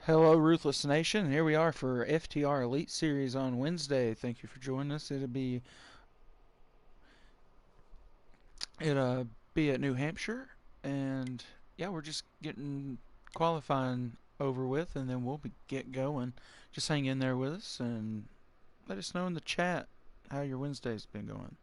Hello, Ruthless Nation. Here we are for FTR Elite Series on Wednesday. Thank you for joining us. It'll be at New Hampshire, and yeah, we're just getting qualifying over with, and then get going. Just hang in there with us and let us know in the chat how your Wednesday's been going.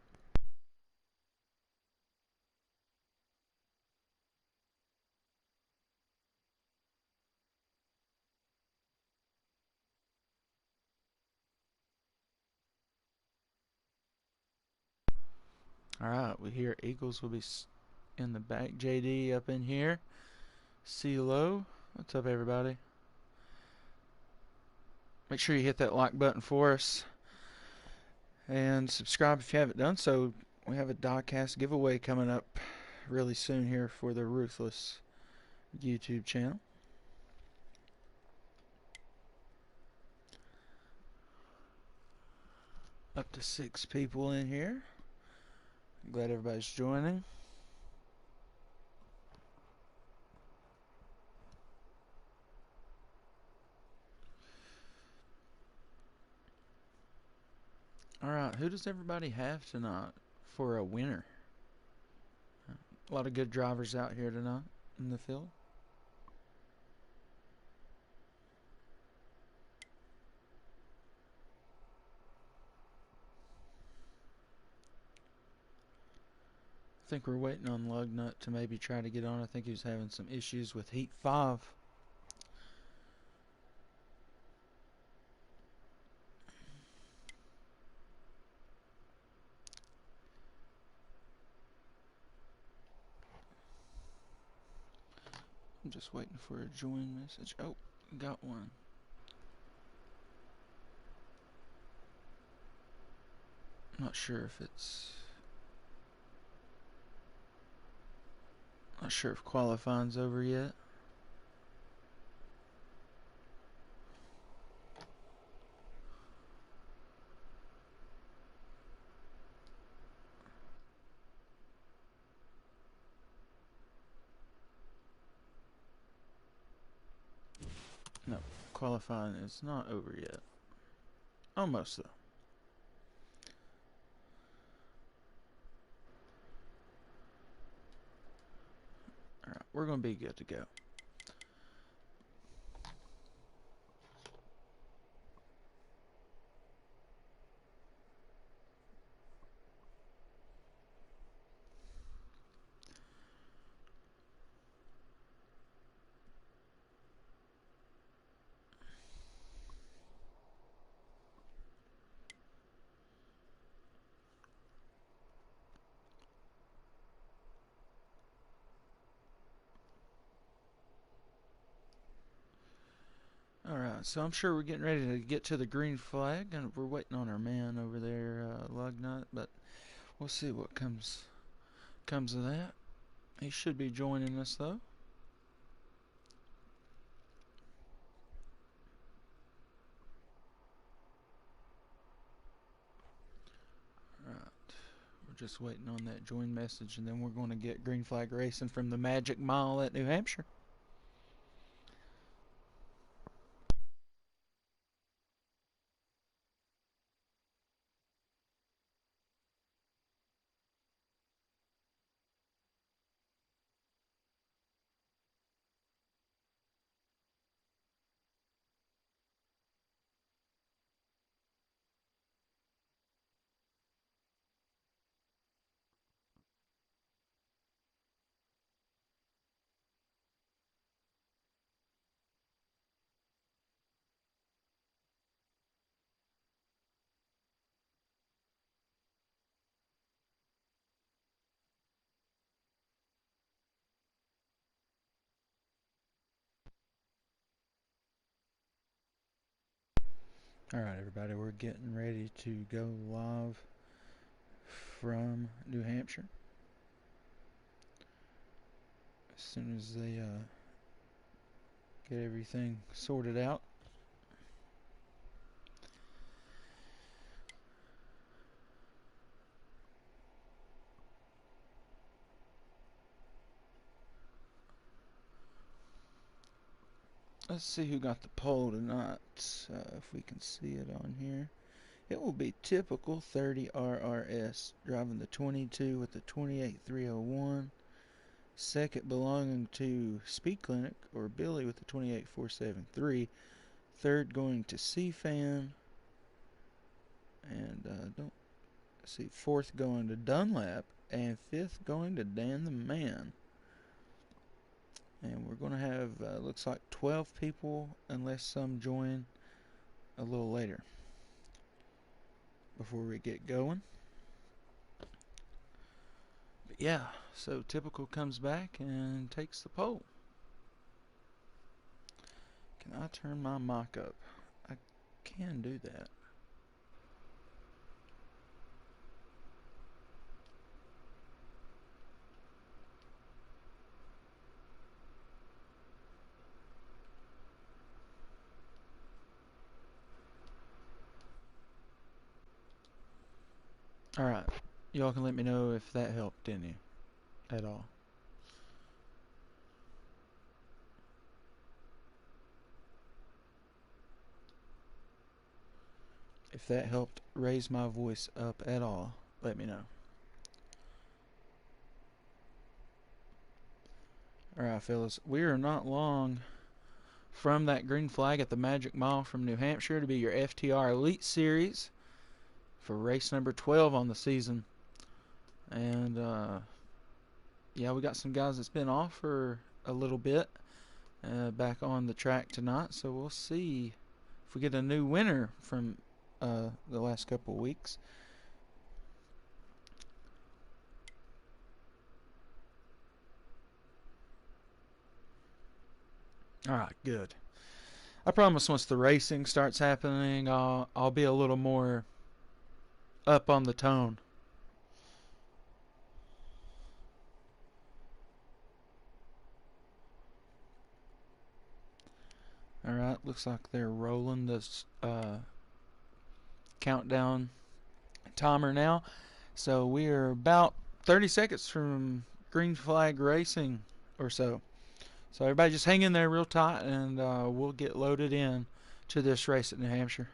All right, we hear Eagles will be in the back. JD up in here. CeeLo, what's up, everybody? Make sure you hit that like button for us. And subscribe if you haven't done so. We have a diecast giveaway coming up really soon here for the Ruthless YouTube channel. Up to 6 people in here. Glad everybody's joining. Alright, who does everybody have tonight for a winner? A lot of good drivers out here tonight in the field. I think we're waiting on Lugnut to maybe try to get on. I think he was having some issues with Heat 5. I'm just waiting for a join message. Oh, got one. Not sure if qualifying's over yet. No, qualifying is not over yet. Almost, though. Alright, we're going to be good to go. Alright, so I'm sure we're getting ready to get to the green flag, and we're waiting on our man over there, Lugnut, but we'll see what comes of that. He should be joining us, though. Alright, we're just waiting on that join message, and then we're going to get green flag racing from the Magic Mile at New Hampshire. Alright, everybody, we're getting ready to go live from New Hampshire. As soon as they get everything sorted out. Let's see who got the pole tonight. If we can see it on here. It will be Typical 30 RRS driving the 22 with the 28301. Second belonging to Speed Clinic or Billy with the 28473. Third going to C-Fan. And don't see. Fourth going to Dunlap. And fifth going to Dan the Man. And we're going to have, looks like 12 people, unless some join a little later before we get going. But yeah, so Typical comes back and takes the pole. Can I turn my mic up? I can do that. Alright, y'all can let me know if that helped any at all. If that helped raise my voice up at all, let me know. Alright, fellas, we are not long from that green flag at the Magic Mile from New Hampshire to be your FTR Elite Series for race number 12 on the season. And yeah, we got some guys that's been off for a little bit back on the track tonight, so we'll see if we get a new winner from the last couple of weeks. Alright, good. I promise once the racing starts happening, I'll be a little more up on the tone. Alright, looks like they're rolling this countdown timer now. So we are about 30 seconds from green flag racing or so. So everybody just hang in there real tight and we'll get loaded in to this race at New Hampshire.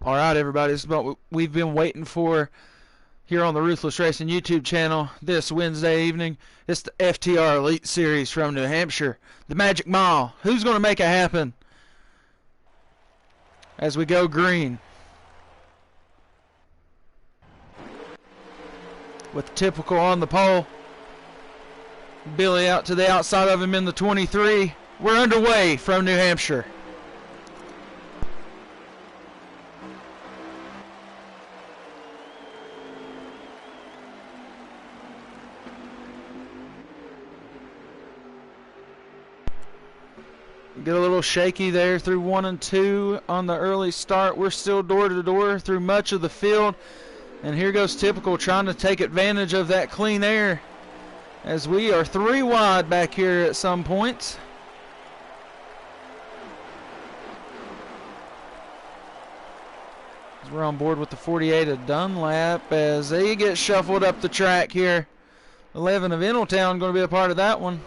All right, everybody, this is what we've been waiting for here on the Ruthless Racing YouTube channel this Wednesday evening. It's the FTR Elite Series from New Hampshire, the Magic Mile. Who's going to make it happen as we go green? With Typical on the pole. Billy out to the outside of him in the 23. We're underway from New Hampshire. Get a little shaky there through 1 and 2 on the early start. We're still door to door through much of the field. And here goes Typical trying to take advantage of that clean air as we are 3 wide back here at some points. As we're on board with the 48 of Dunlap as they get shuffled up the track here. 11 of Ingletown going to be a part of that one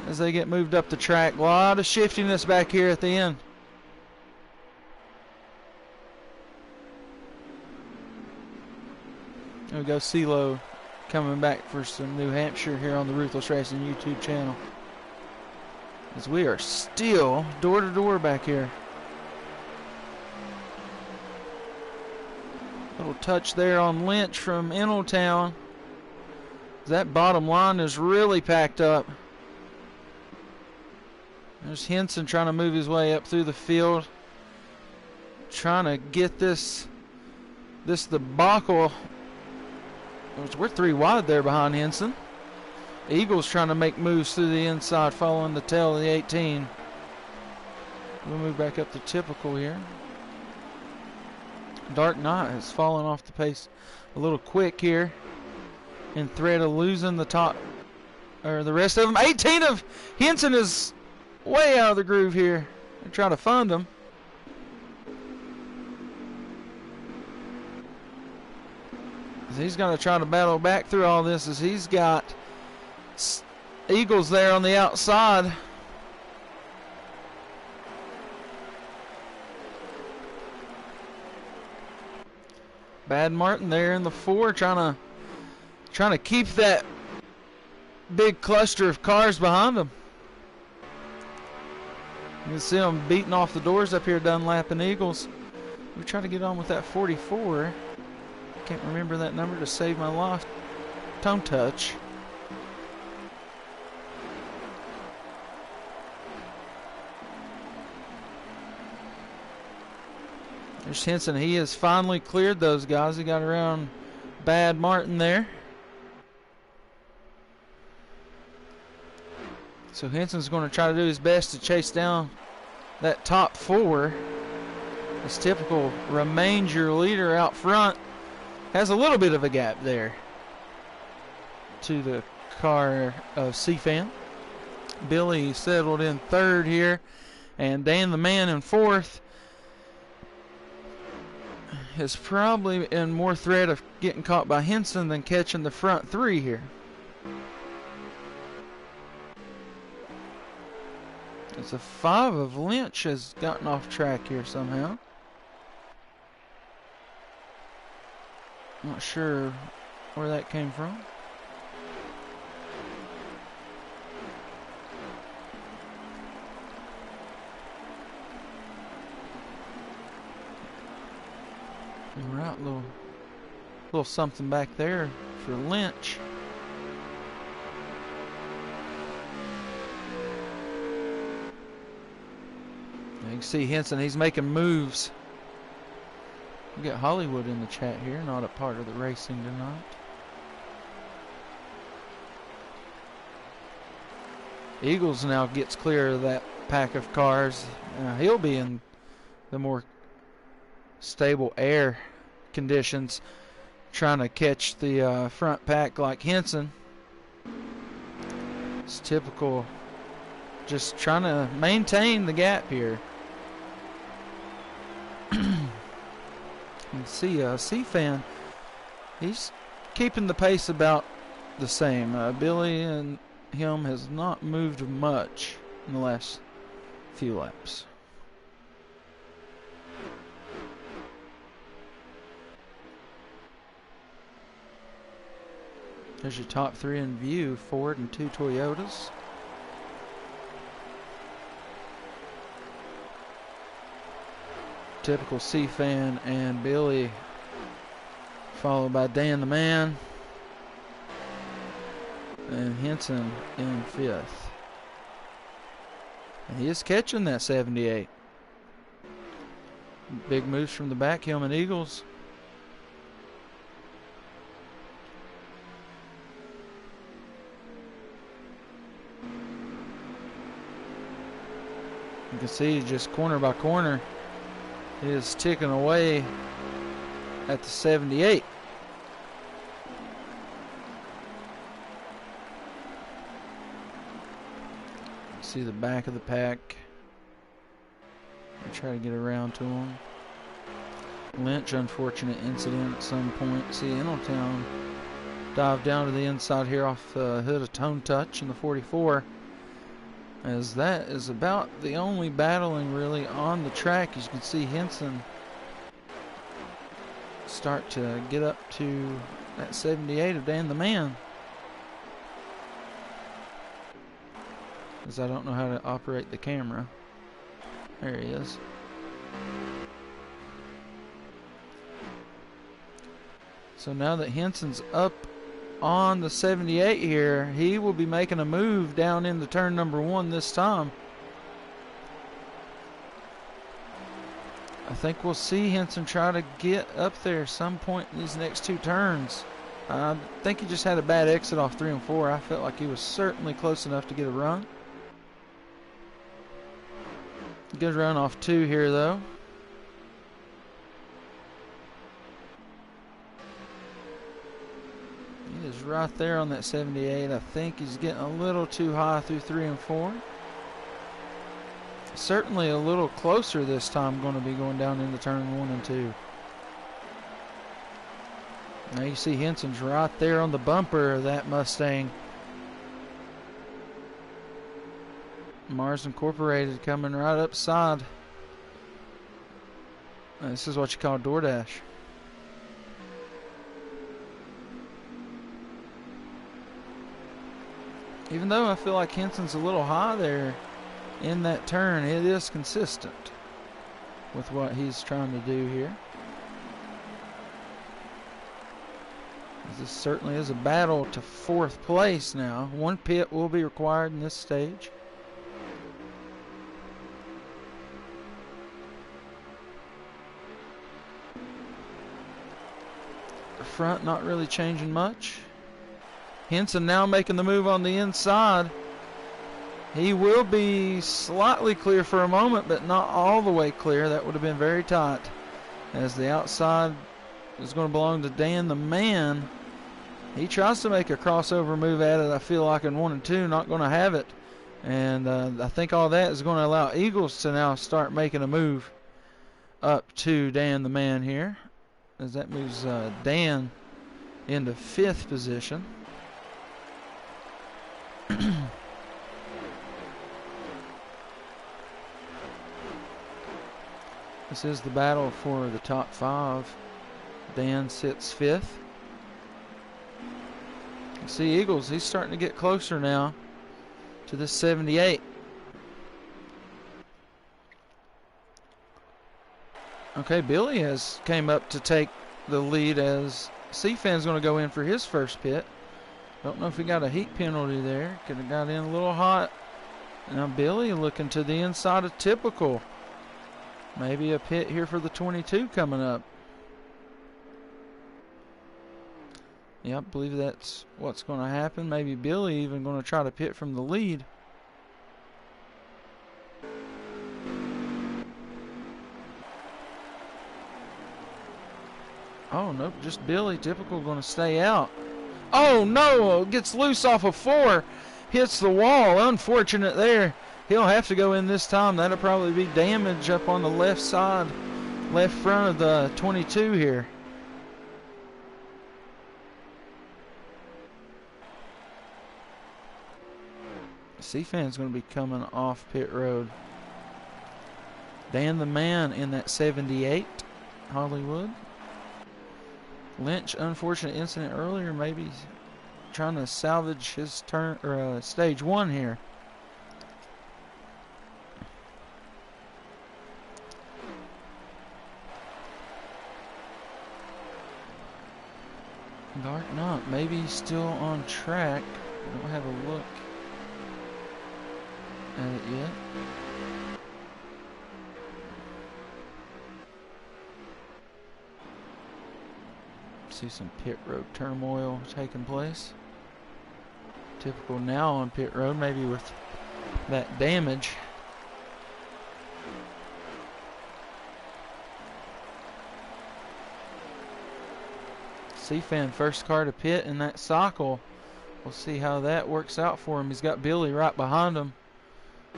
as they get moved up the track. A lot of shiftiness back here at the end. There we go, CeeLo coming back for some New Hampshire here on the Ruthless Racing YouTube channel. As we are still door to door back here. Little touch there on Lynch from Ingletown. That bottom line is really packed up. There's Henson trying to move his way up through the field, trying to get this debacle. We're 3 wide there behind Henson. Eagles trying to make moves through the inside, following the tail of the 18. We'll move back up to typical here. Dark Knight has fallen off the pace a little quick here, in threat of losing the top, or the rest of them. 18 of Henson is way out of the groove here. They're trying to fund him. He's going to try to battle back through all this, as he's got Eagles there on the outside. Bad Martin there in the 4, trying to keep that big cluster of cars behind him. You can see them beating off the doors up here, Dunlap and Eagles. We try to get on with that 44. Can't remember that number to save my life. Tone touch. There's Henson. He has finally cleared those guys. He got around Bad Martin there. So Henson's going to try to do his best to chase down that top 4. As typical, remains your leader out front. Has a little bit of a gap there to the car of C-Fan. Billy settled in 3rd here, and Dan the Man in 4th. Is probably in more threat of getting caught by Henson than catching the front 3 here. It's a 5 of Lynch has gotten off track here somehow. Not sure where that came from. Right, little something back there for Lynch. You can see Henson, he's making moves. We got Hollywood in the chat here, not a part of the racing tonight. Eagles now gets clear of that pack of cars. He'll be in the more stable air conditions, trying to catch the front pack like Henson. It's typical, just trying to maintain the gap here. You can see C-Fan, he's keeping the pace about the same. Billy and him has not moved much in the last few laps. There's your top 3 in view, Ford and 2 Toyotas. Typical C-Fan and Billy, followed by Dan the Man, and Henson in 5th. And he is catching that 78. Big moves from the back, Hillman Eagles. You can see just corner by corner, he is ticking away at the 78. See the back of the pack. Try to get around to him. Lynch, unfortunate incident at some point. See Eneltown dive down to the inside here off the hood of Tone Touch in the 44. As that is about the only battling really on the track. As you can see Henson start to get up to that 78 of Dan the Man. As I don't know how to operate the camera. There he is. So now that Henson's up on the 78 here. He will be making a move down into turn number 1 this time. I think we'll see Henson try to get up there some point in these next 2 turns. I think he just had a bad exit off 3 and 4. I felt like he was certainly close enough to get a run. Good run off 2 here, though. He is right there on that 78. I think he's getting a little too high through 3 and 4. Certainly a little closer this time, going to be going down into turn 1 and 2. Now you see Henson's right there on the bumper of that Mustang. Mars Incorporated coming right upside. This is what you call DoorDash. Even though I feel like Henson's a little high there in that turn, it is consistent with what he's trying to do here. This certainly is a battle to 4th place now. 1 pit will be required in this stage. The front not really changing much. Henson now making the move on the inside. He will be slightly clear for a moment, but not all the way clear. That would have been very tight, as the outside is going to belong to Dan the Man. He tries to make a crossover move at it, I feel like, in 1 and 2, not going to have it. And I think all that is going to allow Eagles to now start making a move up to Dan the Man here, as that moves Dan into 5th position. This is the battle for the top 5. Dan sits 5th. You see Eagles, he's starting to get closer now to this 78. Okay, Billy has came up to take the lead, as C-Fan's going to go in for his first pit. Don't know if he got a heat penalty there. Could have got in a little hot. Now Billy looking to the inside of Typical. Maybe a pit here for the 22 coming up. Yeah, I believe that's what's going to happen. Maybe Billy even going to try to pit from the lead. Oh, nope, just Billy. Typical going to stay out. Oh, no, gets loose off of 4. Hits the wall. Unfortunate there. He'll have to go in this time. That'll probably be damage up on the left side, left front of the 22 here. C-Fan's going to be coming off pit road. Dan the Man in that 78, Hollywood. Lynch, unfortunate incident earlier, maybe trying to salvage his turn or stage 1 here. Dark Knight, maybe still on track. I don't have a look at it yet. See some pit road turmoil taking place. Typical now on pit road, maybe with that damage. C-Fan first car to pit in that cycle. We'll see how that works out for him. He's got Billy right behind him,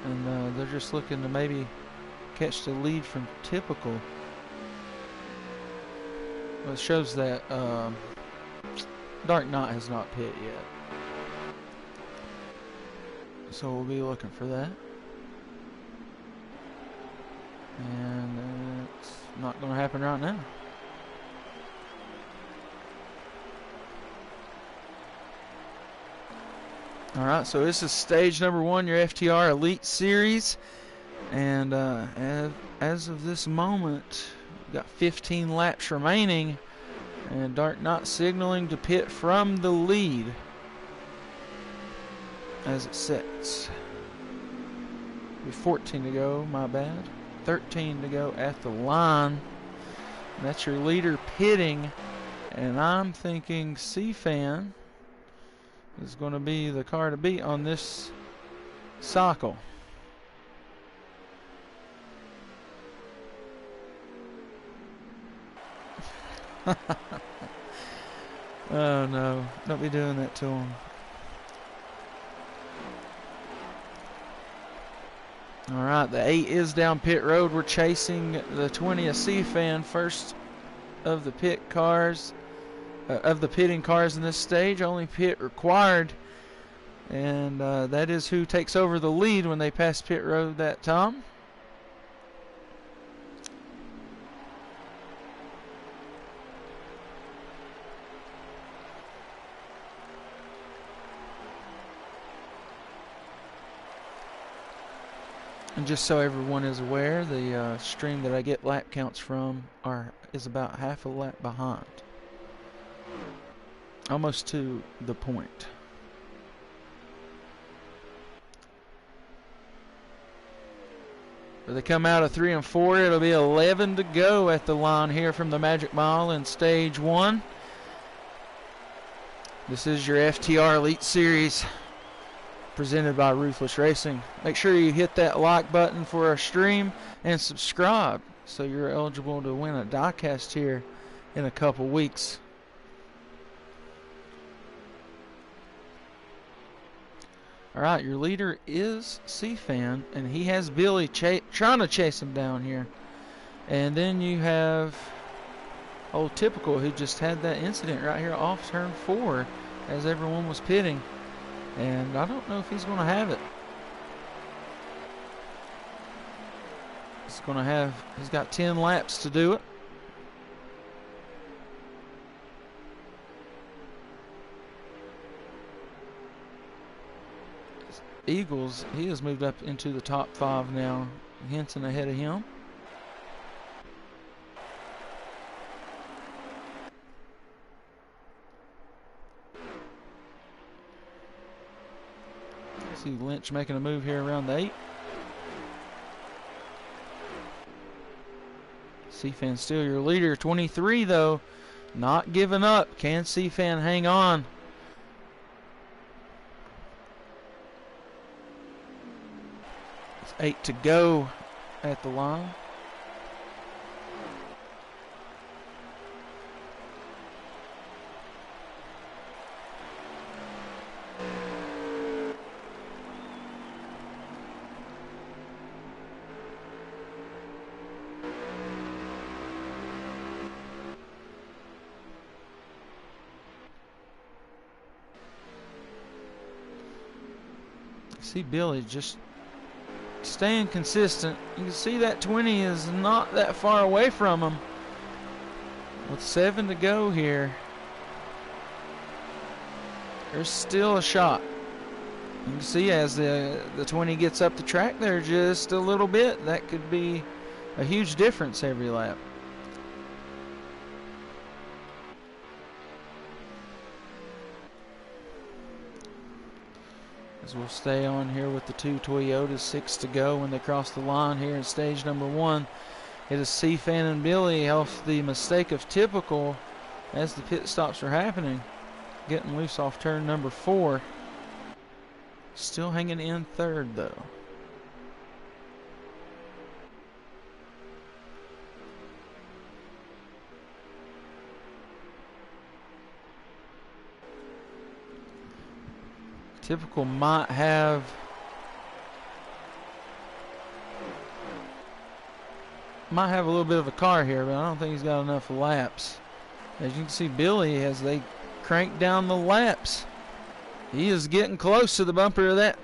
and they're just looking to maybe catch the lead from Typical. Well, it shows that Dark Knight has not pit yet, so we'll be looking for that. And it's not going to happen right now. All right, so this is stage number 1, your FTR Elite Series, and as of this moment, we've got 15 laps remaining, And Dark Knot signaling to pit from the lead as it sets. 14 to go, my bad. 13 to go at the line. And that's your leader pitting. And I'm thinking C-Fan is going to be the car to beat on this cycle. Oh no, don't be doing that to him. Alright, the 8 is down pit road. We're chasing the 20 of C-Fan, first of the pit cars, of the pitting cars in this stage. Only pit required. And that is who takes over the lead when they pass pit road that time. And just so everyone is aware, the stream that I get lap counts from is about half a lap behind. Almost to the point. If they come out of 3 and 4, it'll be 11 to go at the line here from the Magic Mile in stage 1. This is your FTR Elite Series presented by Ruthless Racing. Make sure you hit that like button for our stream and subscribe so you're eligible to win a diecast here in a couple weeks. Alright, your leader is C-Fan, and he has Billy trying to chase him down here. And then you have old Typical, who just had that incident right here off turn 4 as everyone was pitting. And I don't know if he's going to have it. He's got 10 laps to do it. Eagles, he has moved up into the top 5 now. Henson ahead of him. See Lynch making a move here around the 8. C-Fan still your leader. 23 though, not giving up. Can C-Fan hang on? It's 8 to go at the line. See Billy just staying consistent. You can see that 20 is not that far away from him. With 7 to go here, there's still a shot. You can see as the 20 gets up the track there just a little bit, that could be a huge difference every lap. As we'll stay on here with the 2 Toyotas, 6 to go when they cross the line here in stage number 1. It is C-Fan and Billy off the mistake of Typical as the pit stops are happening. Getting loose off turn number 4. Still hanging in 3rd though. Typical might have a little bit of a car here, but I don't think he's got enough laps. As you can see, Billy, as they crank down the laps, he is getting close to the bumper of that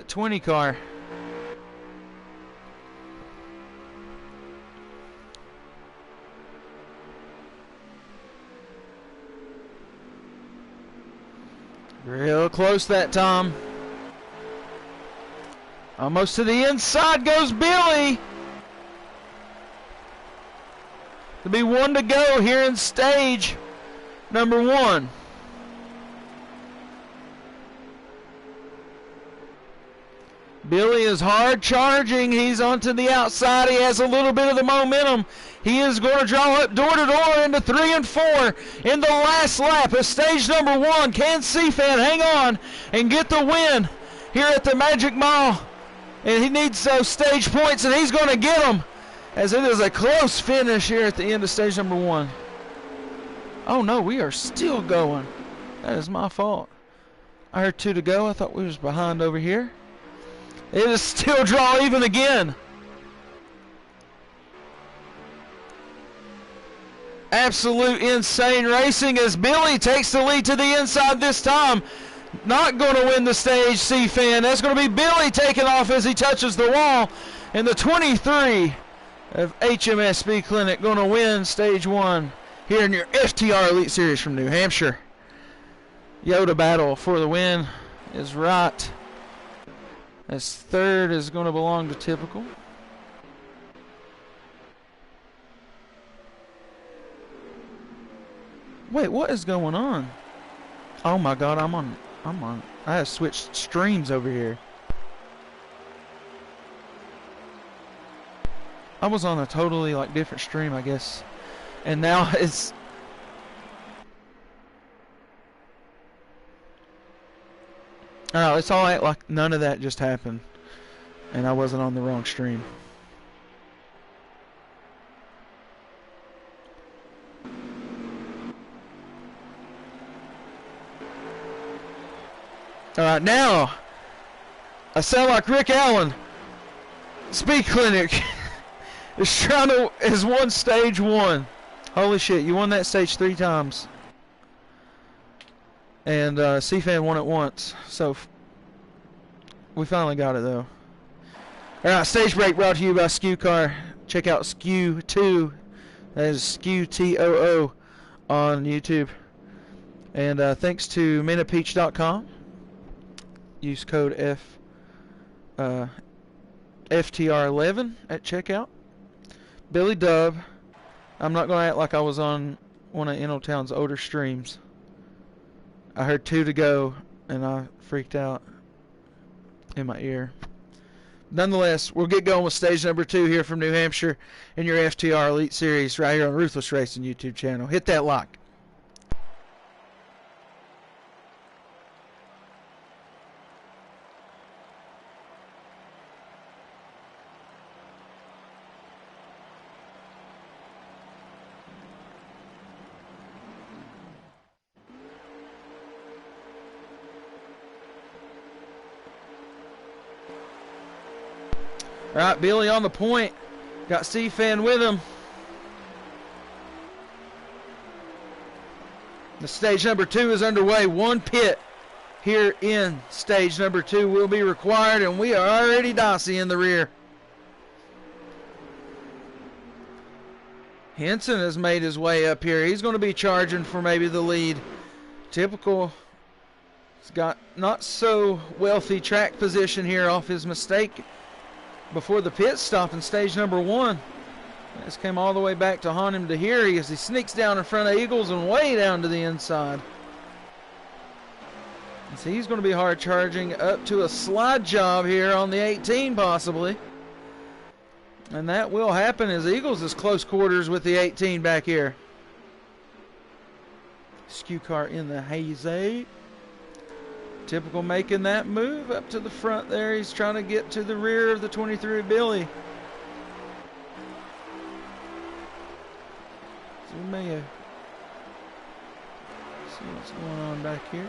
20 car. Real close that time. Almost to the inside goes Billy. There'll be one to go here in stage number 1. Billy is hard charging. He's onto the outside. He has a little bit of the momentum. He is going to draw up door to door into 3 and 4 in the last lap of stage number 1. Can C-Fan hang on and get the win here at the Magic Mile? And he needs those stage points, and he's going to get them, as it is a close finish here at the end of stage number 1. Oh no, we are still going. That is my fault. I heard 2 to go. I thought we was behind over here. It is still draw even again. Absolute insane racing as Billy takes the lead to the inside this time. Not going to win the stage, C-Fan. That's going to be Billy taking off as he touches the wall. And the 23 of HMS Speed Clinic going to win stage 1 here in your FTR Elite Series from New Hampshire. Yoda battle for the win is right. As 3rd is going to belong to Typical. Wait, what is going on? Oh my God, I'm on. I have switched streams over here. I was on a totally different stream, I guess. And now it's. Oh, let's all act like none of that just happened. And I wasn't on the wrong stream. Alright, now I sound like Rick Allen. Speed Clinic has won stage 1. Holy shit, you won that stage 3 times. And C-Fan won it once. So we finally got it though. Alright, stage break brought to you by Skew Car. Check out Skew 2. That is Skew TOO on YouTube. And thanks to minapeach.com. Use code FTR11 at checkout. Billy Dub. I'm not going to act like I was on one of Town's older streams. I heard 2 to go, and I freaked out in my ear. Nonetheless, we'll get going with stage number 2 here from New Hampshire in your FTR Elite Series right here on Ruthless Racing YouTube channel. Hit that like. All right, Billy on the point. Got C-Fan with him. The stage number 2 is underway. 1 pit here in stage number 2 will be required, and we are already dicey in the rear. Henson has made his way up here. He's going to be charging for maybe the lead. Typical. He's got not so wealthy track position here off his mistake before the pit stop in stage number 1. This came all the way back to haunt him to here as he sneaks down in front of Eagles and way down to the inside. And so he's going to be hard charging up to a slide job here on the 18 possibly. And that will happen as Eagles is close quarters with the 18 back here. Skew Car in the Haze 8. Typical making that move up to the front there. He's trying to get to the rear of the 23 Billy. So we may see what's going on back here.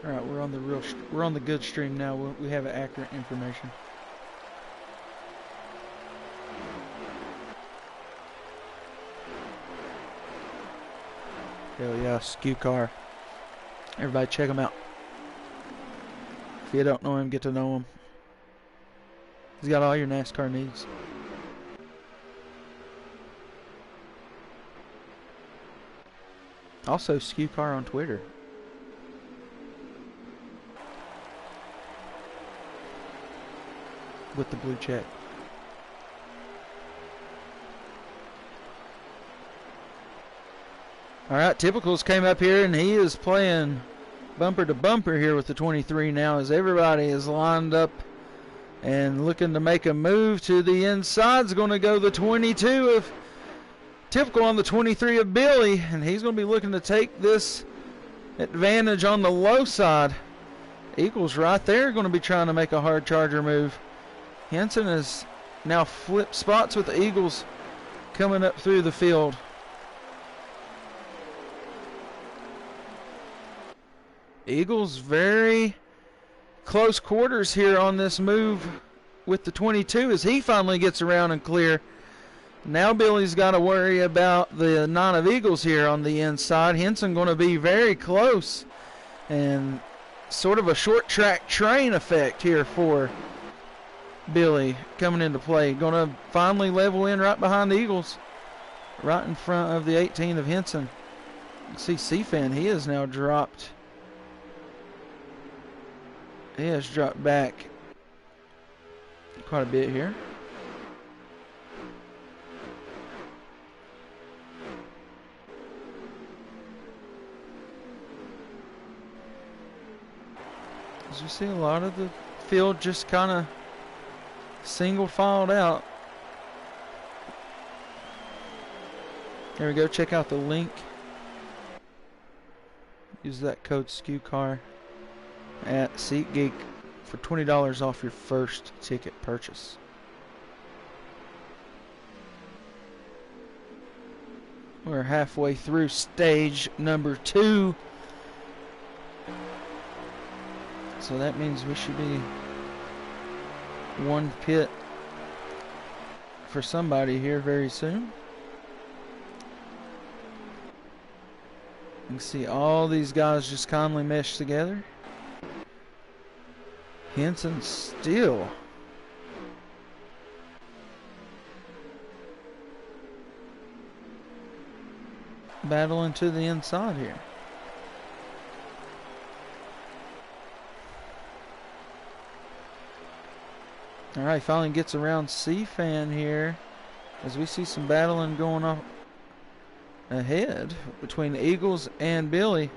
All right, we're on the good stream now. We have accurate information. Hell yeah, Skew Car. Everybody check him out. If you don't know him, get to know him. He's got all your NASCAR needs. Also, Skew Car on Twitter. With the blue check. All right, Typicals came up here, and he is playing bumper to bumper here with the 23 now, as everybody is lined up and looking to make a move to the inside. Is going to go the 22 of Typical on the 23 of Billy, and he's going to be looking to take this advantage on the low side. Eagles right there going to be trying to make a hard charger move. Henson has now flipped spots with the Eagles coming up through the field. Eagles very close quarters here on this move with the 22 as he finally gets around and clear. Now Billy's got to worry about the 9 of Eagles here on the inside. Henson going to be very close, and sort of a short track train effect here for Billy coming into play. Going to finally level in right behind the Eagles, right in front of the 18 of Henson. You see C-Fan, he has now dropped. He has dropped back quite a bit here. As you see, a lot of the field just kind of single filed out. There we go. Check out the link. Use that code SKEWCAR at SeatGeek for $20 off your first ticket purchase. We're halfway through stage number 2. So that means we should be one pit for somebody here very soon. You can see all these guys just kindly meshed together. Henson still battling to the inside here. All right, finally gets around C-Fan here as we see some battling going on ahead between the Eagles and Billy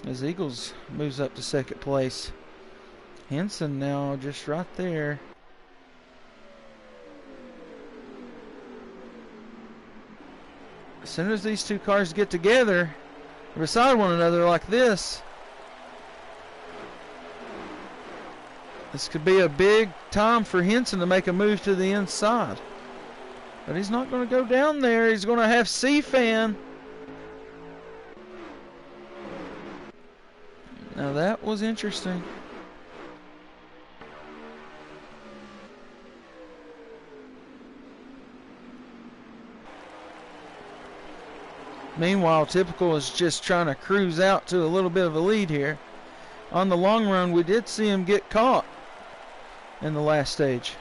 as Eagles moves up to second place. Henson now just right there. As soon as these two cars get together beside one another like this, this could be a big time for Henson to make a move to the inside. But he's not going to go down there. He's going to have C-Fan. Now that was interesting. Meanwhile, Typical is just trying to cruise out to a little bit of a lead here. On the long run, we did see him get caught in the last stage.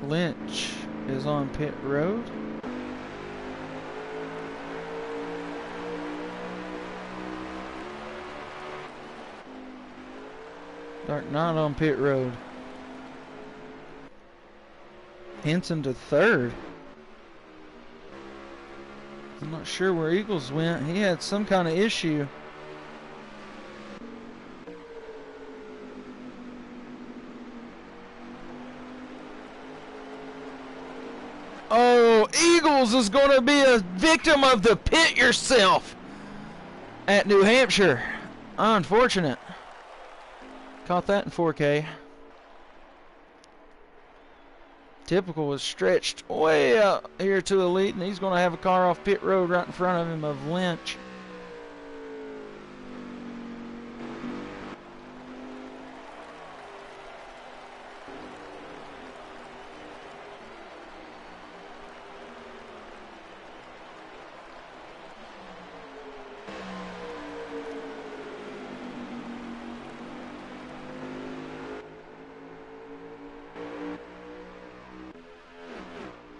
Lynch is on pit road. Dark Knight on pit road. Henson to third. I'm not sure where Eagles went. He had some kind of issue. Oh, Eagles is going to be a victim of the pit yourself at New Hampshire. Unfortunate. Caught that in 4K. Typical was stretched way out here to the lead, and he's going to have a car off pit road right in front of him of Lynch.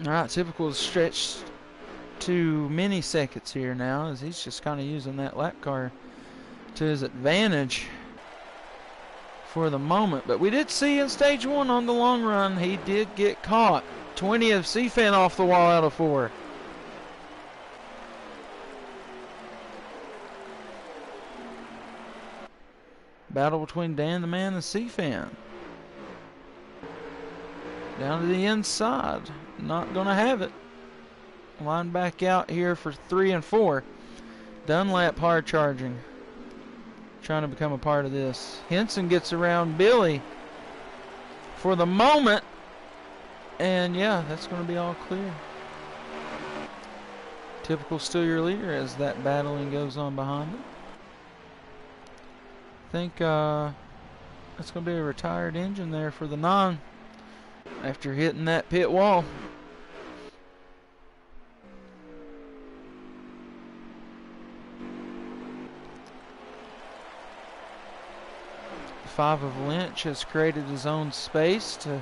Alright, Typical stretched to many seconds here now, as he's just kind of using that lap car to his advantage for the moment. But we did see in stage 1 on the long run, he did get caught. 20 of CFan off the wall out of 4. Battle between Dan the Man and CFan. Down to the inside. Not going to have it. Line back out here for 3 and 4. Dunlap hard charging. Trying to become a part of this. Henson gets around Billy for the moment. And yeah, that's going to be all clear. Typical still your leader as that battling goes on behind him. I think that's going to be a retired engine there for the 9 after hitting that pit wall. 5 of Lynch has created his own space to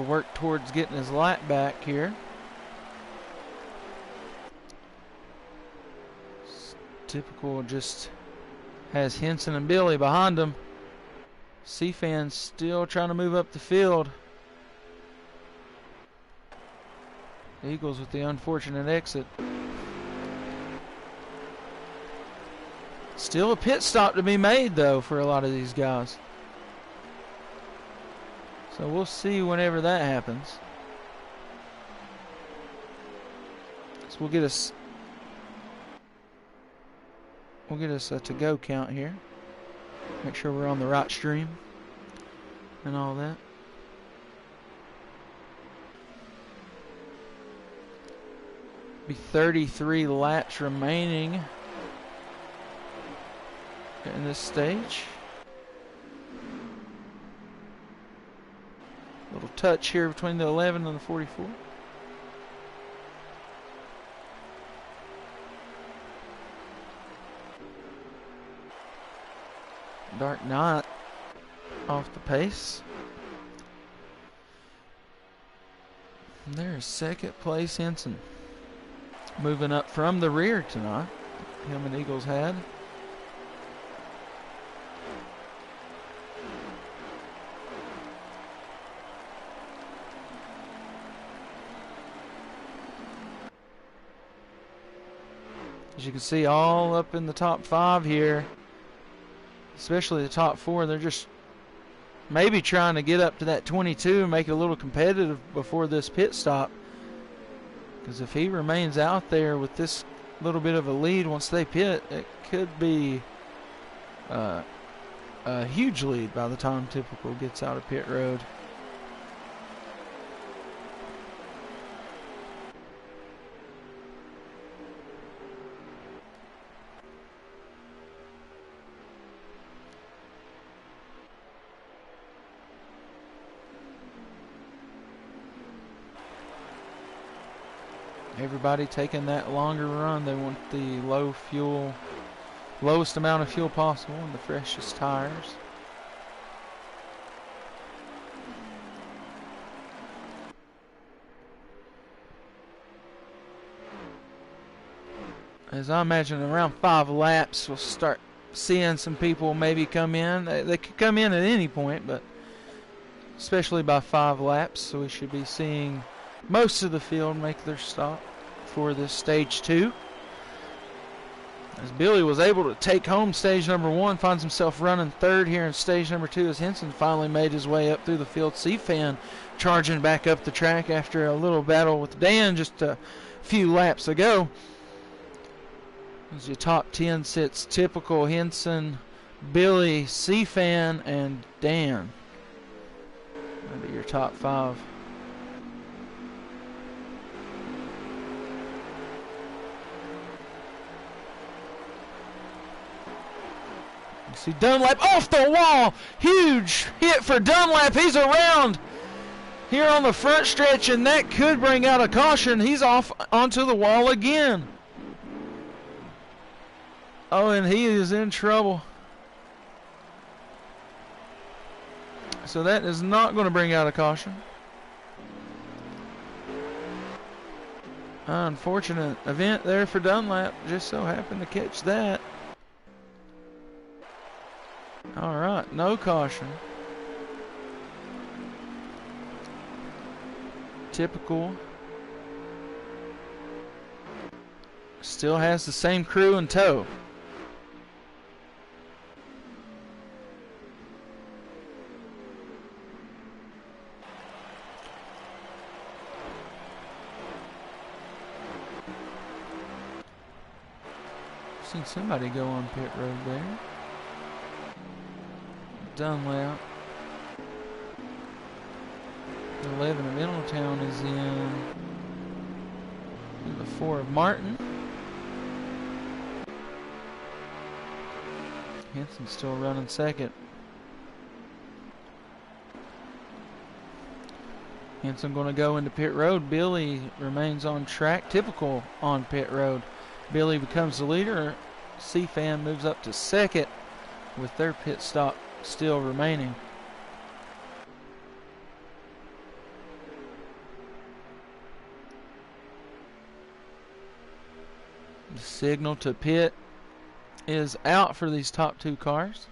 work towards getting his lap back here. Typical just has Henson and Billy behind him. CFan still trying to move up the field. Eagles with the unfortunate exit. Still a pit stop to be made, though, for a lot of these guys. So we'll see whenever that happens. So we'll get us a to-go count here. Make sure we're on the right stream and all that. Be 33 laps remaining in this stage. Little touch here between the 11 and the 44. Dark Knight off the pace. And there's second place Henson. Moving up from the rear tonight. Him and Eagles had. As you can see, all up in the top 5 here, especially the top 4, they're just maybe trying to get up to that 22 and make it a little competitive before this pit stop. Because if he remains out there with this little bit of a lead once they pit, it could be a huge lead by the time Typical gets out of pit road. Everybody taking that longer run. They want the lowest amount of fuel possible and the freshest tires. As I imagine around 5 laps, we'll start seeing some people maybe come in. They could come in at any point, but especially by 5 laps. So we should be seeing most of the field make their stop for this stage 2. As Billy was able to take home stage number 1, finds himself running 3rd here in stage number 2 as Henson finally made his way up through the field. CFan charging back up the track after a little battle with Dan just a few laps ago. As your top 10 sits Typical, Henson, Billy, CFan, and Dan. That'll be your top 5. See Dunlap off the wall. Huge hit for Dunlap. He's around here on the front stretch, and that could bring out a caution. He's off onto the wall again. Oh, and he is in trouble. So that is not going to bring out a caution. Unfortunate event there for Dunlap. Just so happened to catch that. All right, no caution. Typical. Still has the same crew in tow. Seen somebody go on pit road there. Dunlap. 11 of Middletown is in. The 4 of Martin. Henson's still running second. Henson going to go into pit road. Billy remains on track. Typical on pit road. Billy becomes the leader. C-Fan moves up to second with their pit stop still remaining. The signal to pit is out for these top 2 cars.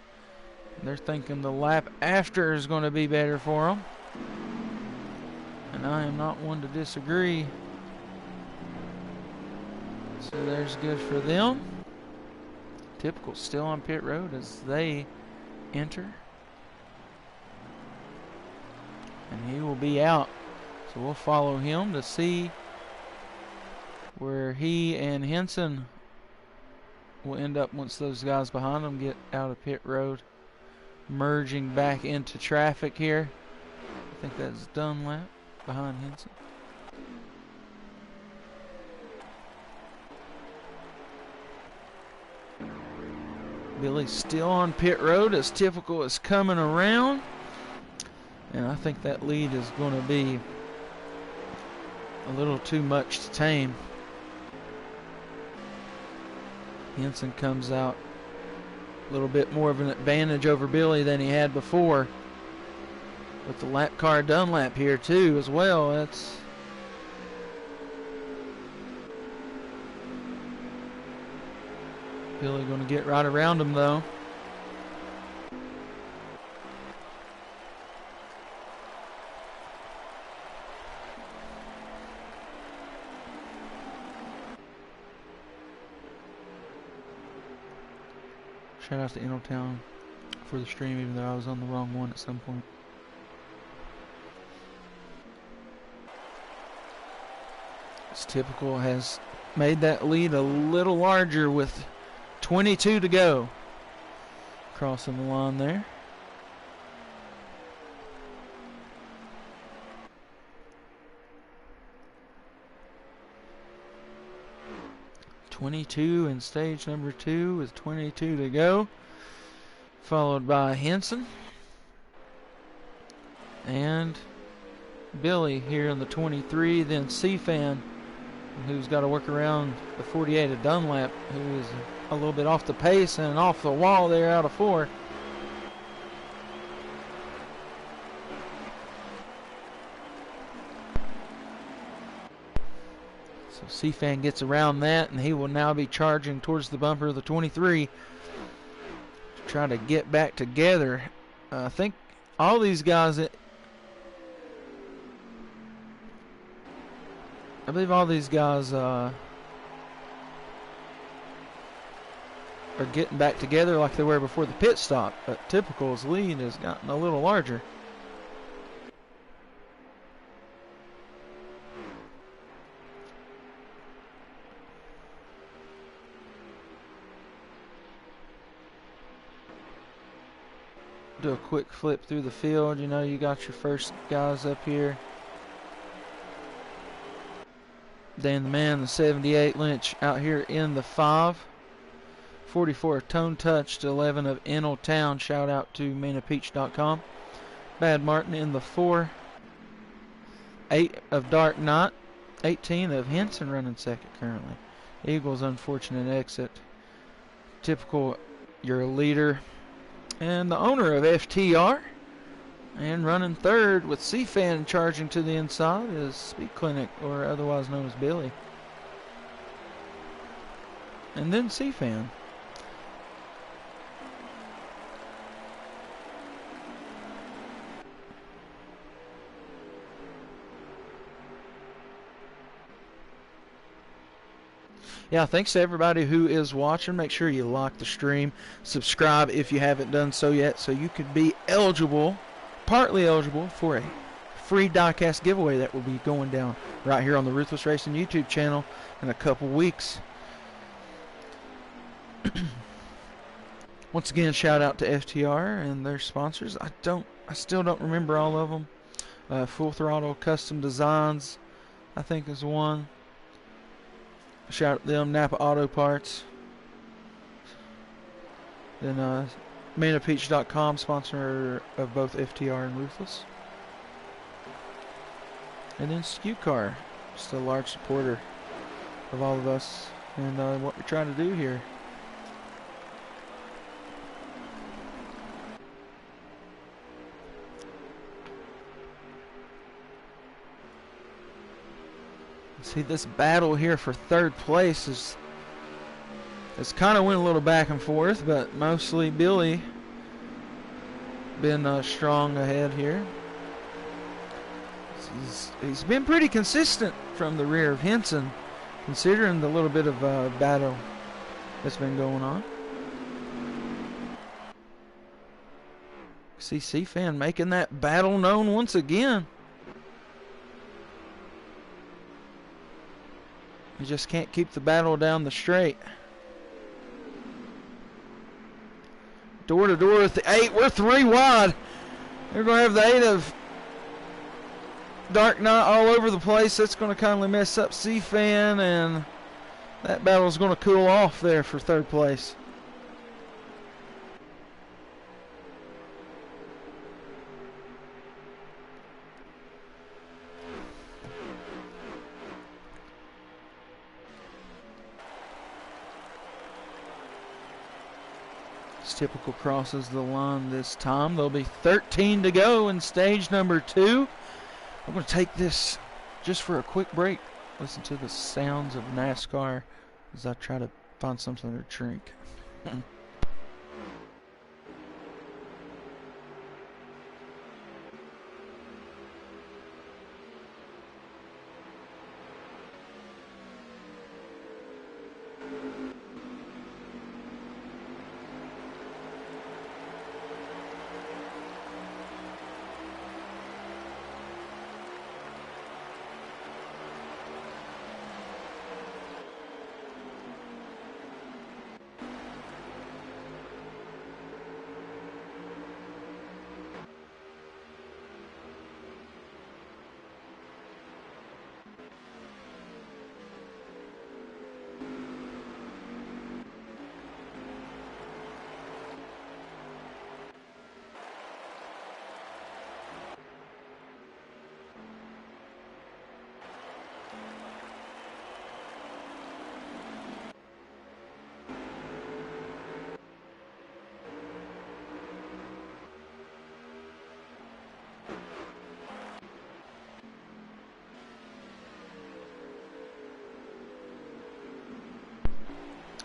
They're thinking the lap after is going to be better for them. And I am not one to disagree. So there's good for them. Typical still on pit road as they enter. And he will be out. So we'll follow him to see where he and Henson will end up once those guys behind them get out of pit road. Merging back into traffic here. I think that's Dunlap behind Henson. Billy's still on pit road as Typical is coming around. And I think that lead is going to be a little too much to tame. Henson comes out a little bit more of an advantage over Billy than he had before. With the lap car Dunlap here too as well. That's Billy going to get right around him though. Shout out to Innotown for the stream, even though I was on the wrong one at some point. It's Typical has made that lead a little larger with 22 to go. Crossing the line there. .22 in stage number 2 with 22 to go. Followed by Henson. And Billy here in the 23. Then C-Fan, who's got to work around the 48 of Dunlap, who is a little bit off the pace and off the wall there out of 4. So C-Fan gets around that, and he will now be charging towards the bumper of the 23 to try to get back together. I think all these guys, I believe all these guys are getting back together like they were before the pit stop. But Typical's lead has gotten a little larger. Do a quick flip through the field. You know, you got your first guys up here. Dan the Man, the 78. Lynch out here in the 5. 44 Tone Touched, 11 of Innotown. Shout out to ManaPeach.com. Bad Martin in the 4. 8 of Dark Knight. 18 of Henson running second currently. Eagles unfortunate exit. Typical, your leader and the owner of FTR. And running third with C-Fan charging to the inside is Speed Clinic, or otherwise known as Billy. and then C-Fan. Yeah, thanks to everybody who is watching. Make sure you like the stream. Subscribe if you haven't done so yet, so you could be eligible, partly eligible, for a free diecast giveaway that will be going down right here on the Ruthless Racing YouTube channel in a couple weeks. Once again, shout out to FTR and their sponsors. I still don't remember all of them. Full Throttle Custom Designs, I think, is one. Shout out to them. Napa Auto Parts. Then ManaPeach.com, sponsor of both FTR and Ruthless. And then SKU Car, just a large supporter of all of us and what we're trying to do here. See, this battle here for third place is kind of went a little back and forth, but mostly Billy been strong ahead here. He's been pretty consistent from the rear of Henson, considering the little bit of battle that's been going on. See C-Fan making that battle known once again. You just can't keep the battle down the straight. Door to door with the 8. We're 3 wide. They're going to have the 8 of Dark Knight all over the place. That's going to kindly mess up C-Fan, and that battle is going to cool off there for third place. Typical crosses the line this time. There'll be 13 to go in stage number 2. I'm going to take this just for a quick break. Listen to the sounds of NASCAR as I try to find something to drink.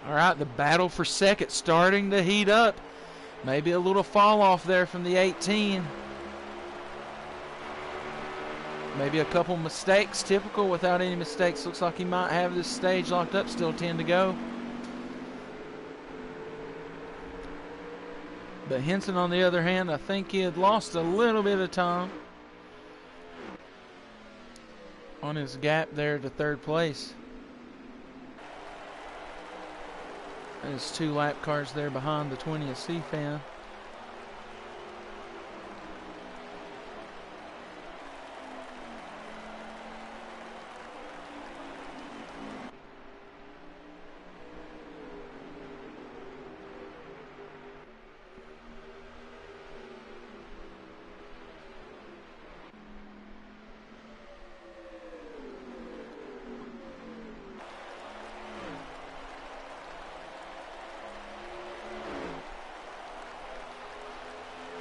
All right, the battle for second starting to heat up. Maybe a little fall off there from the 18. Maybe a couple mistakes, typical without any mistakes. Looks like he might have this stage locked up, still 10 to go. But Henson, on the other hand, I think he had lost a little bit of time on his gap there to third place. There's 2 lap cars there behind the 20th C-Fan.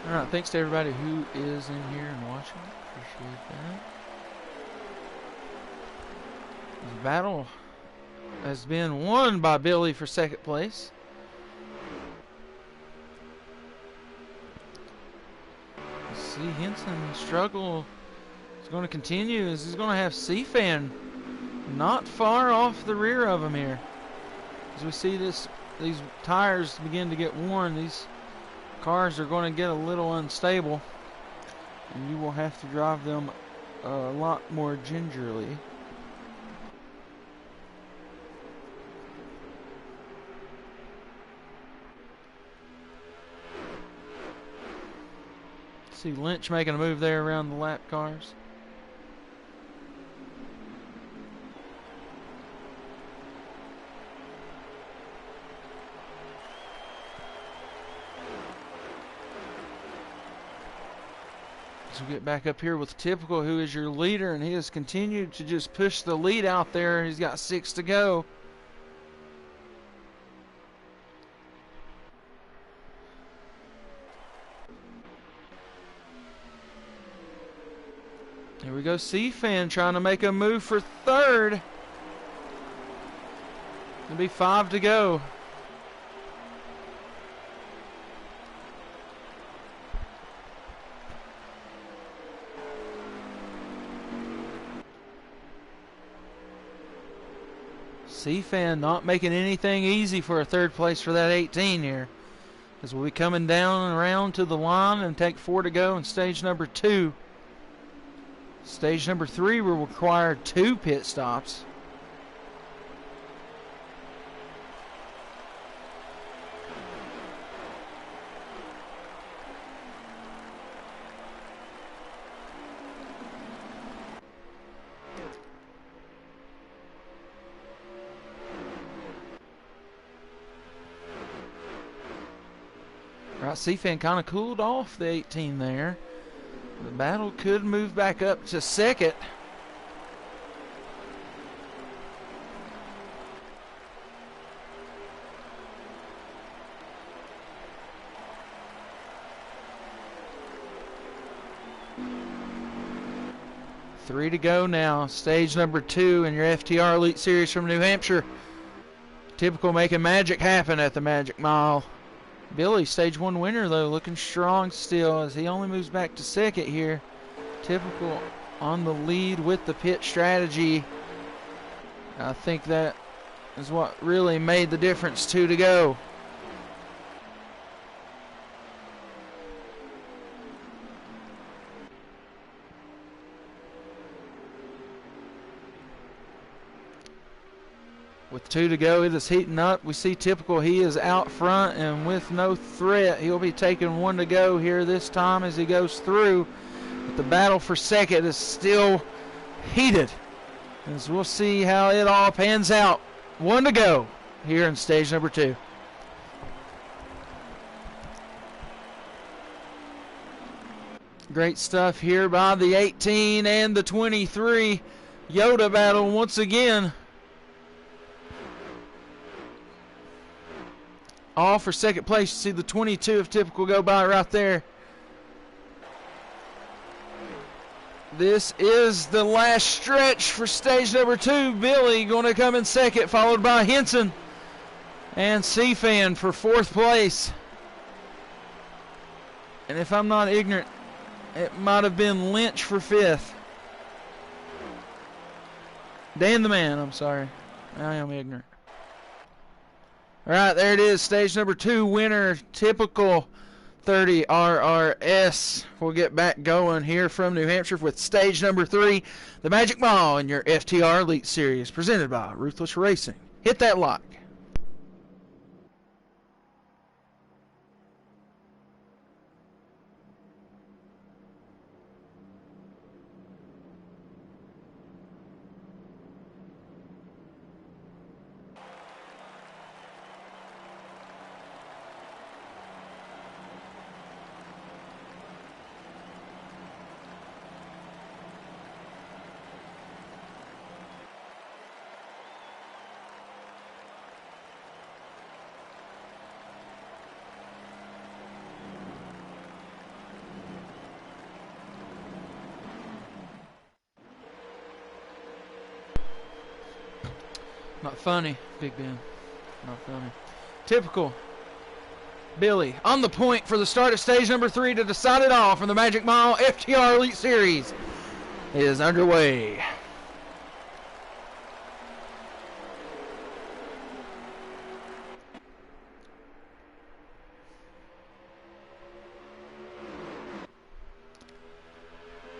Alright, thanks to everybody who is in here and watching. Appreciate that. The battle has been won by Billy for second place. Let's see Henson struggle. It's going to continue as he's going to have C-Fan not far off the rear of him here. As we see these tires begin to get worn, these cars are going to get a little unstable, and you will have to drive them a lot more gingerly. See Lynch making a move there around the lap cars. So we get back up here with Typical, who is your leader, and he has continued to just push the lead out there. He's got 6 to go. Here we go, C-Fan trying to make a move for third. It'll be 5 to go. C-Fan not making anything easy for a third place for that 18 here. As we'll be coming down and around to the line and take 4 to go in stage number 2. Stage number 3 will require 2 pit stops. Right, C-Fan kind of cooled off the 18 there. The battle could move back up to second. Three to go now. Stage number 2 in your FTR Elite Series from New Hampshire. Typical making magic happen at the Magic Mile. Billy, stage 1 winner, though, looking strong still as he only moves back to second here. Typical on the lead with the pit strategy. I think that is what really made the difference. 2 to go. With 2 to go, it is heating up. We see Typical, he is out front and with no threat. He'll be taking 1 to go here this time as he goes through. But the battle for second is still heated. As we'll see how it all pans out. 1 to go here in stage number 2. Great stuff here by the 18 and the 23. Yoda battle once again. All for second place. You see the 22 of Typical go by right there. This is the last stretch for stage number 2. Billy going to come in second, followed by Henson and C-Fan for 4th place. And if I'm not ignorant, it might have been Lynch for 5th. Dan the Man, I'm sorry. I am ignorant. All right, there it is. Stage number 2 winner, Typical 30 RRS. We'll get back going here from New Hampshire with stage number 3, the Magic Mile in your FTR Elite Series, presented by Ruthless Racing. Hit that like. Not funny, Big Ben. Not funny. Typical. Billy on the point for the start of stage number 3 to decide it all from the Magic Mile FTR Elite Series is underway.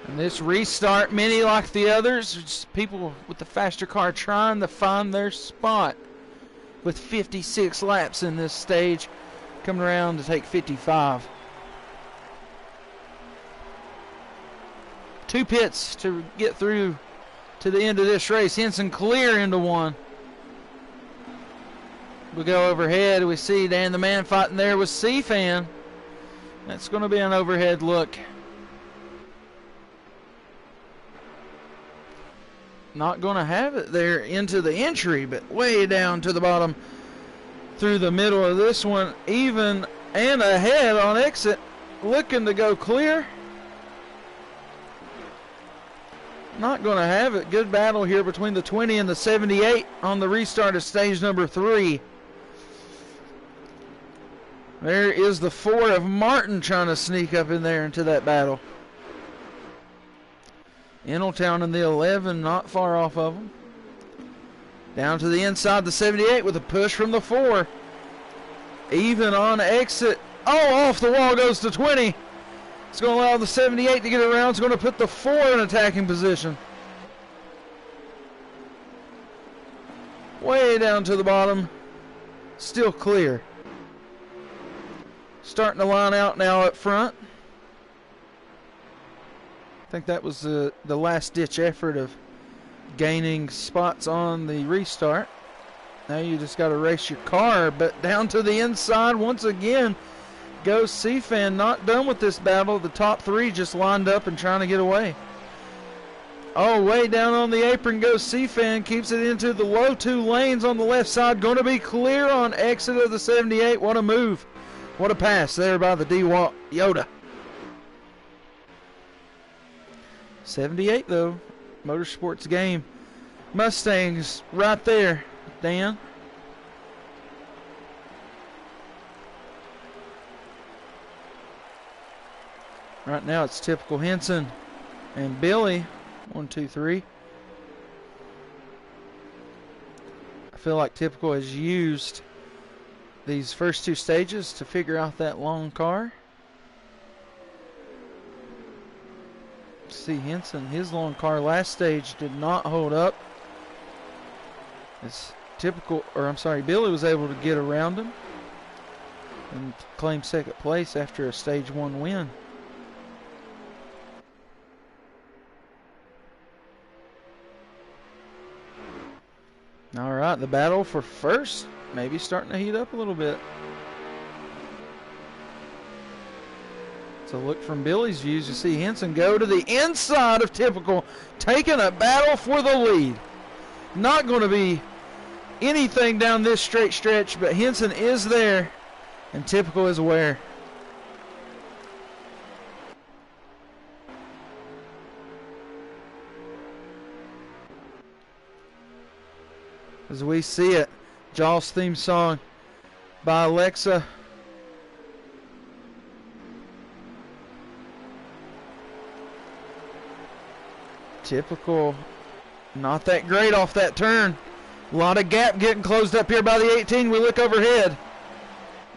And this restart, many like the others, just people with the faster car trying to find their spot with 56 laps in this stage, coming around to take 55. 2 pits to get through to the end of this race. Henson clear into one. We go overhead. We see Dan the Man fighting there with C-Fan. That's going to be an overhead look. Not going to have it there into the entry, but way down to the bottom through the middle of this one, even and ahead on exit, looking to go clear. Not going to have it. Good battle here between the 20 and the 78 on the restart of stage number 3. There is the 4 of Martin trying to sneak up in there into that battle. Eneltown in the 11, not far off of them. Down to the inside, the 78 with a push from the 4. Even on exit. Oh, off the wall goes to 20. It's going to allow the 78 to get around. It's going to put the 4 in attacking position. Way down to the bottom. Still clear. Starting to line out now up front. I think that was the last-ditch effort of gaining spots on the restart. Now you just got to race your car, but down to the inside once again goes C-Fan. Not done with this battle. The top 3 just lined up and trying to get away. Oh, way down on the apron goes C-Fan. Keeps it into the low 2 lanes on the left side. Going to be clear on exit of the 78. What a move. What a pass there by the D-Walk Yoda. 78 though, motorsports game. Mustangs right there, Dan. Right now it's typical Henson and Billy. 1, 2, 3. I feel like typical has used these first 2 stages to figure out that long car. See Henson, his long car last stage did not hold up. It's typical, or I'm sorry, Billy was able to get around him and claim second place after a stage 1 win. All right, the battle for first maybe starting to heat up a little bit. So look from Billy's views, you see Henson go to the inside of Typical, taking a battle for the lead. Not going to be anything down this straight stretch, but Henson is there, and Typical is aware. As we see it, Jaws theme song by Alexa. Typical, not that great off that turn. A lot of gap getting closed up here by the 18. We look overhead.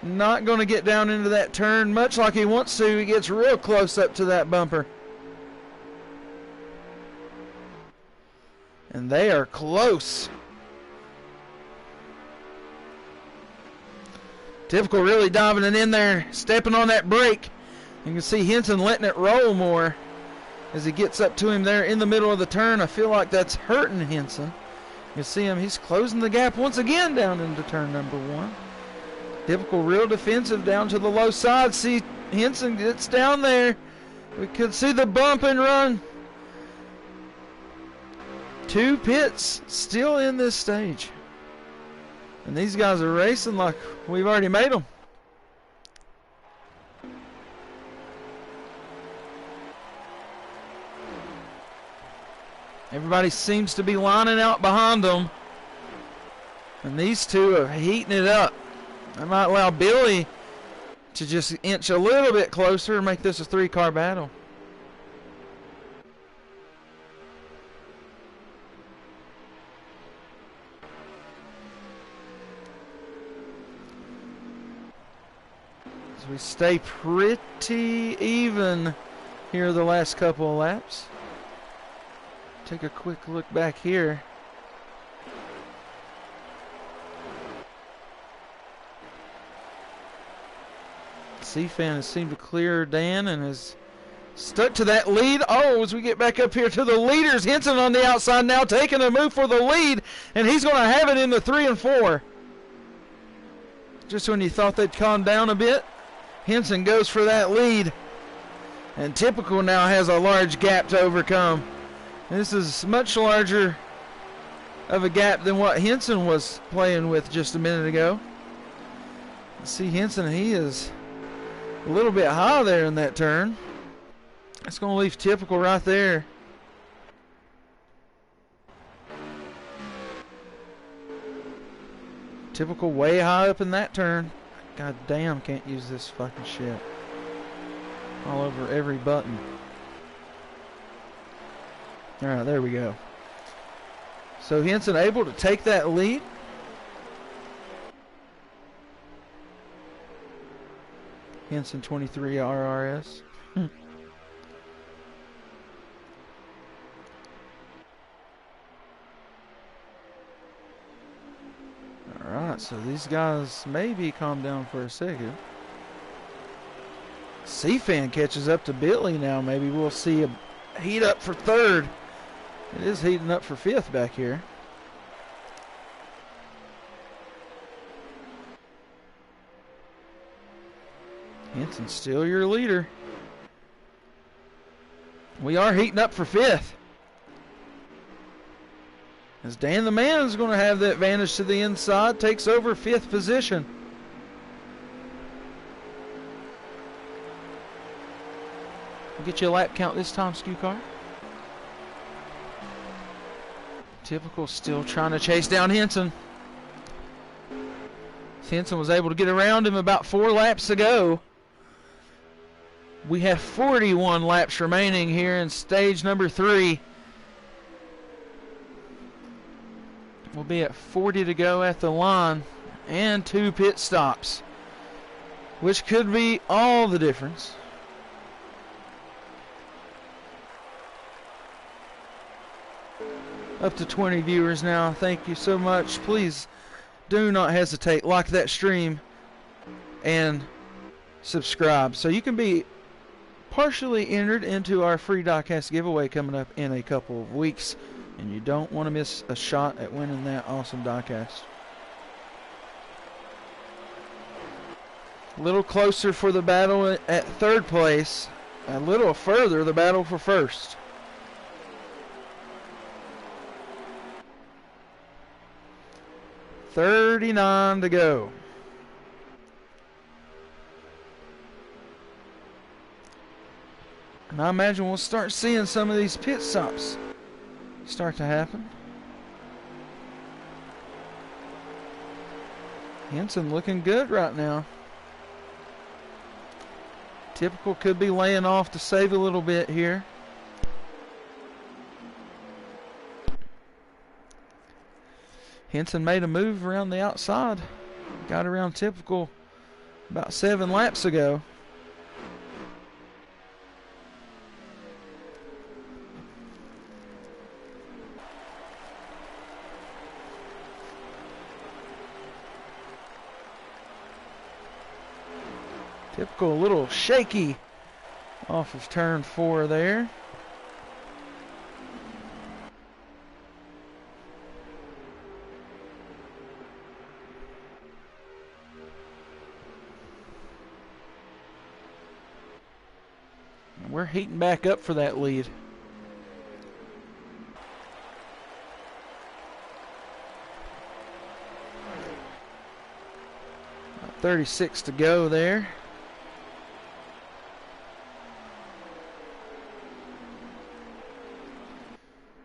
Not going to get down into that turn much like he wants to. He gets real close up to that bumper. And they are close. Typical really diving it in there, stepping on that brake. You can see Henson letting it roll more as he gets up to him there in the middle of the turn. I feel like that's hurting Henson. You see him, he's closing the gap once again down into turn number 1. Typical real defensive down to the low side. See Henson gets down there. We could see the bump and run. 2 pits still in this stage. And these guys are racing like we've already made them. Everybody seems to be lining out behind them. And these two are heating it up. I might allow Billy to just inch a little bit closer and make this a 3-car battle. As we stay pretty even here the last couple of laps. Take a quick look back here. C-Fan has seemed to clear Dan and has stuck to that lead. Oh, as we get back up here to the leaders, Henson on the outside now taking a move for the lead, and he's going to have it in the 3 and 4. Just when you thought they'd calm down a bit, Henson goes for that lead. And Typical now has a large gap to overcome. This is much larger of a gap than what Henson was playing with just a minute ago. See Henson, he is a little bit high there in that turn. That's going to leave Typical right there. Typical way high up in that turn. God damn, can't use this fucking shit. All over every button. Alright, there we go. So Henson able to take that lead. Henson 23 RRS. Alright, so these guys maybe calm down for a second. C-Fan catches up to Billy now. Maybe we'll see a heat up for 3rd. It is heating up for 5th back here. Henson still your leader. We are heating up for 5th. As Dan the Man is going to have the advantage to the inside, takes over 5th position. We'll get you a lap count this time, Skew Car. Typical still trying to chase down Henson. Henson was able to get around him about 4 laps ago. We have 41 laps remaining here in stage number 3. We'll be at 40 to go at the line and 2 pit stops, which could be all the difference. Up to 20 viewers now. Thank you so much. Please do not hesitate. Like that stream and subscribe so you can be partially entered into our free diecast giveaway coming up in a couple of weeks, and you don't want to miss a shot at winning that awesome diecast. A little closer for the battle at 3rd place, a little further the battle for 1st. $39 to go. And I imagine we'll start seeing some of these pit stops start to happen. Henson looking good right now. Typical could be laying off to save a little bit here. Henson made a move around the outside. Got around Typical about 7 laps ago. Typical a little shaky off of turn 4 there. We're heating back up for that lead. About 36 to go there.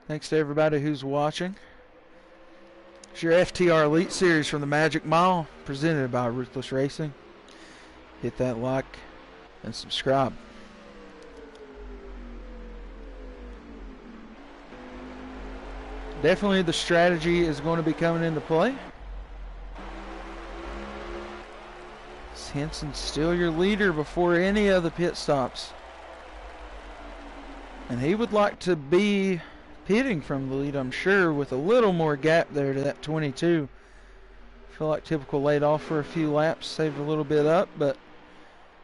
Thanks to everybody who's watching. It's your FTR Elite Series from the Magic Mile, presented by Ruthless Racing. Hit that like and subscribe. Definitely the strategy is going to be coming into play. Henson's still your leader before any of the pit stops. And he would like to be pitting from the lead, I'm sure, with a little more gap there to that 22. Feel like Typical laid off for a few laps, saved a little bit up, but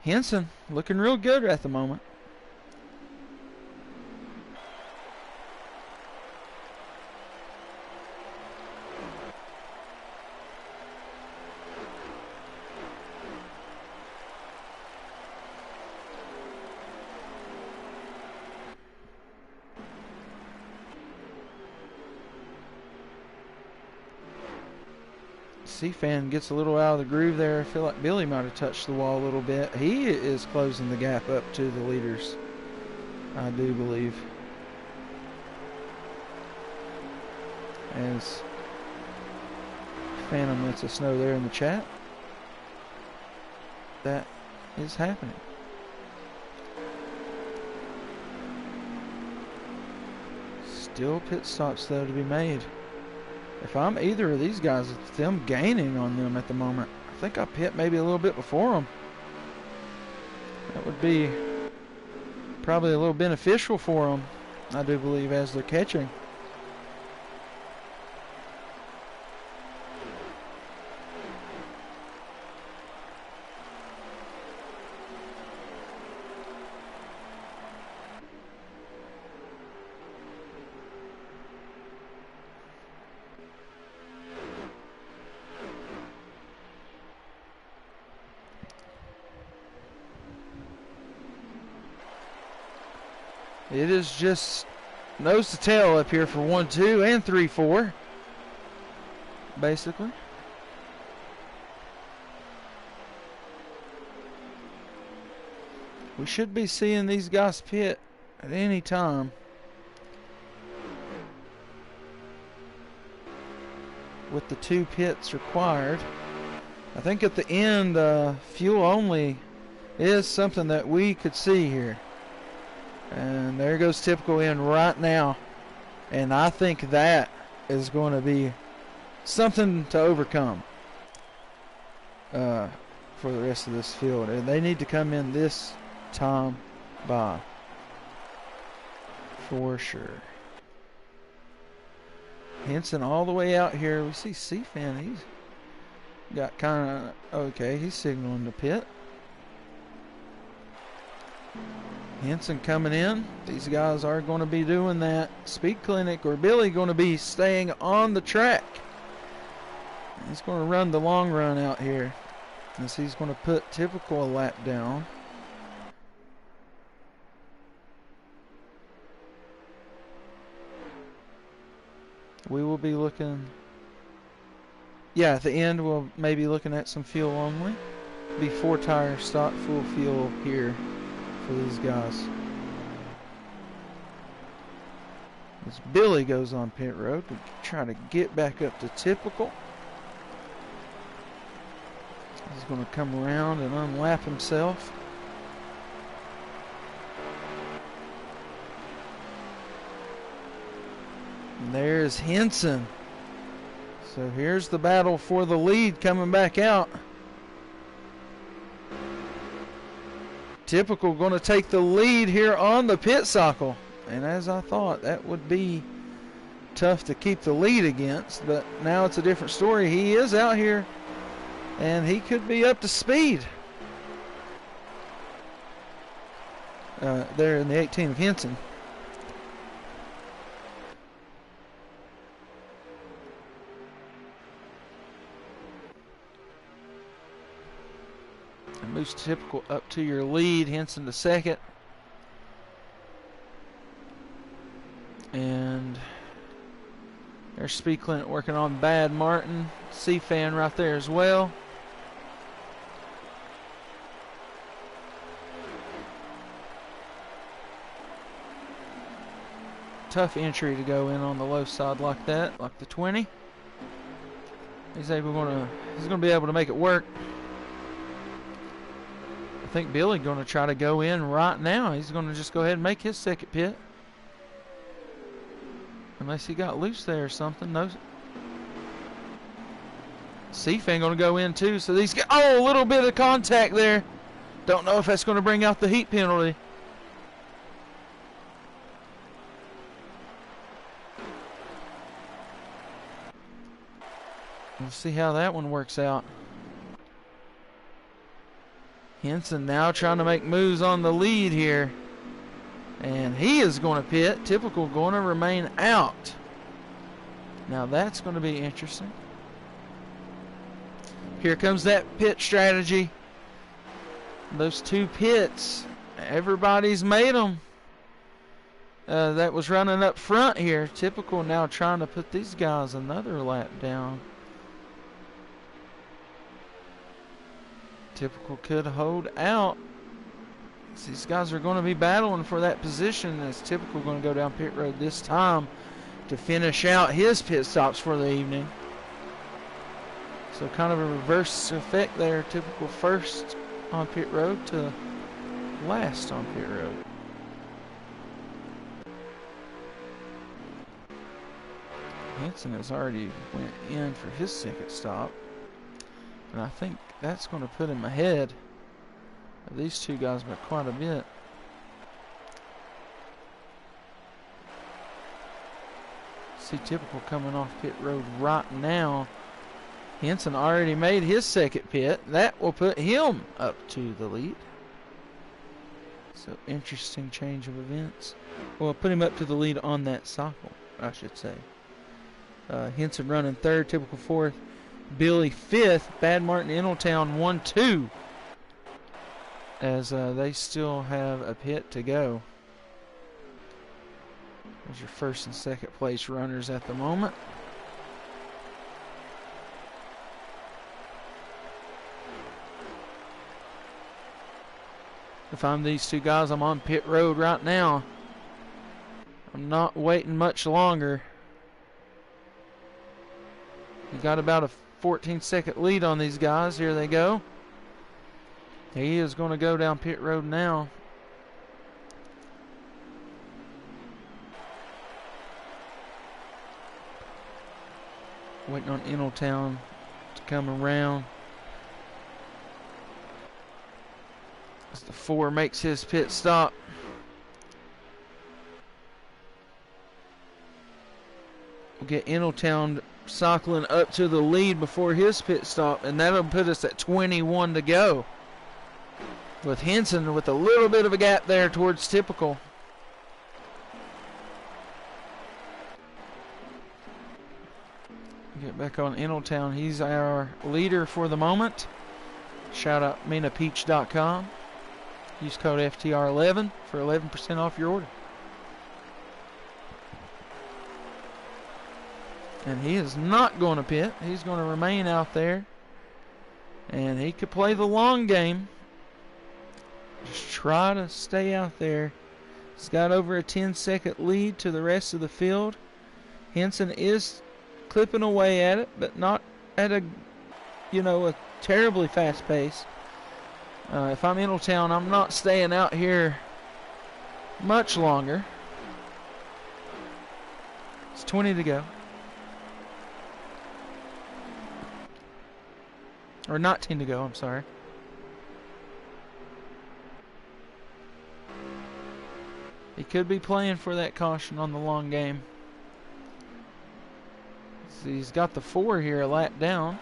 Henson looking real good at the moment. C-Fan gets a little out of the groove there. I feel like Billy might have touched the wall a little bit. He is closing the gap up to the leaders, I do believe. As Phantom lets us know there in the chat, that is happening. Still pit stops though to be made. If I'm either of these guys, it's them gaining on them at the moment. I think I pit maybe a little bit before them. That would be probably a little beneficial for them, I do believe, as they're catching. It is just nose to tail up here for 1, 2, and 3, 4, basically. We should be seeing these guys pit at any time. With the 2 pits required. I think at the end, fuel only is something that we could see here. And there goes Typical in right now. And I think that is going to be something to overcome for the rest of this field. And they need to come in this time by, for sure. Henson all the way out here. We see C-Fan. He's got kind of, okay, he's signaling the pit. Henson coming in. These guys are going to be doing that speed clinic, or Billy going to be staying on the track. He's going to run the long run out here, as he's going to put Typical a lap down. We will be looking, yeah, at the end we'll maybe looking at some fuel only. Be 4 tire stock full fuel here for these guys. As Billy goes on pit road, we try to get back up to Typical. He's going to come around and unlap himself. And there's Henson. So here's the battle for the lead coming back out. Typical going to take the lead here on the pit cycle. And as I thought, that would be tough to keep the lead against. But now it's a different story. He is out here, and he could be up to speed. There in the 18 of Henson. And moves Typical up to your lead. Henson to second. And there's Speed Clinic working on Bad Martin. C-Fan right there as well. Tough entry to go in on the low side like that, like the 20. He's gonna be able to make it work. I think Billy gonna try to go in right now. He's gonna just go ahead and make his second pit. Unless he got loose there or something. No. C-Fan gonna go in too. So these guys, a little bit of contact there. Don't know if that's gonna bring out the heat penalty. We'll see how that one works out. Henson now trying to make moves on the lead here. And he is going to pit. Typical going to remain out. Now that's going to be interesting. Here comes that pit strategy. Those two pits. Everybody's made them. That was running up front here. Typical now trying to put these guys another lap down. Typical could hold out. These guys are going to be battling for that position as Typical going to go down pit road this time to finish out his pit stops for the evening. So kind of a reverse effect there. Typical first on pit road to last on pit road. Hanson has already went in for his second stop. And I think that's going to put him ahead of these two guys by quite a bit. See Typical coming off pit road right now. Henson already made his second pit. That will put him up to the lead. So interesting change of events. Well, put him up to the lead on that cycle, I should say. Henson running third, Typical fourth. Billy fifth, Bad Martin Ingletown 1-2 as they still have a pit to go. There's your first and second place runners at the moment. If I'm these two guys, I'm on pit road right now. I'm not waiting much longer. You got about a 14-second lead on these guys. Here they go. He is going to go down pit road now. Waiting on Ingletown to come around. As the 4 makes his pit stop. We'll get Ingletown cycling up to the lead before his pit stop, and that'll put us at 21 to go. With Henson with a little bit of a gap there towards Typical. Get back on Ingletown. He's our leader for the moment. Shout out MinaPeach.com. Use code FTR11 for 11% off your order. And he is not going to pit. He's going to remain out there. And he could play the long game. Just try to stay out there. He's got over a 10-second lead to the rest of the field. Henson is clipping away at it, but not at a terribly fast pace. If I'm Ingletown, I'm not staying out here much longer. It's 20 to go. Or 19 to go, I'm sorry. He could be playing for that caution on the long game. See, he's got the 4 here a lap down.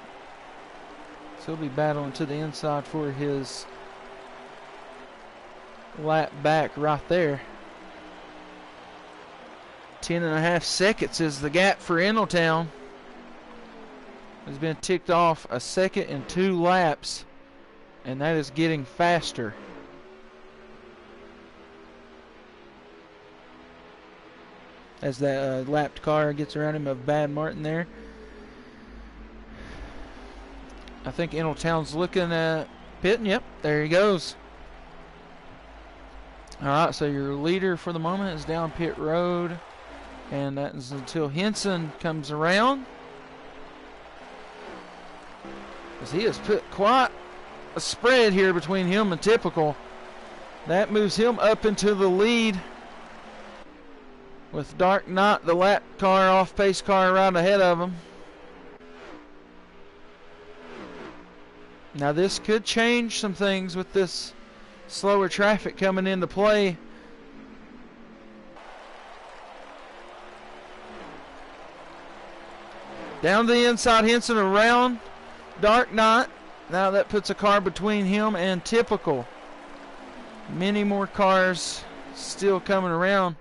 So he'll be battling to the inside for his lap back right there. 10.5 seconds is the gap for Ingletown. Has been ticked off a second and 2 laps, and that is getting faster. As that lapped car gets around him of Bad Martin there. I think Ingletown's looking at pitting. Yep, there he goes. All right, so your leader for the moment is down pit road, and that is until Henson comes around. As he has put quite a spread here between him and Typical. That moves him up into the lead. With Dark Knight, the lap car, off-pace car right ahead of him. Now this could change some things with this slower traffic coming into play. Down to the inside, Henson around Dark Knight. Now that puts a car between him and Typical. Many more cars still coming around.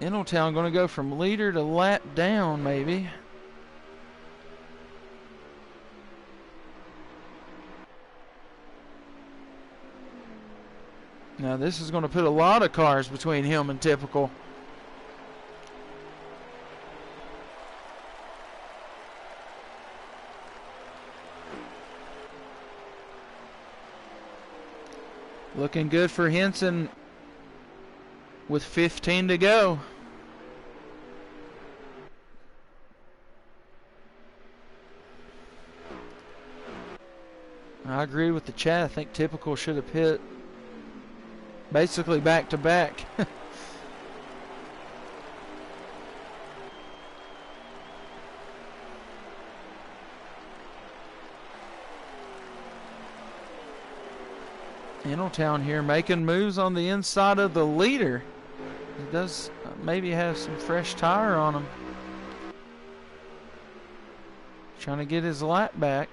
Eneltown going to go from leader to lap down, maybe. Now this is going to put a lot of cars between him and Typical. Looking good for Henson with 15 to go. I agree with the chat. I think Typical should have hit basically back to back. Eneltown here making moves on the inside of the leader. He does maybe have some fresh tire on him. Trying to get his lap back.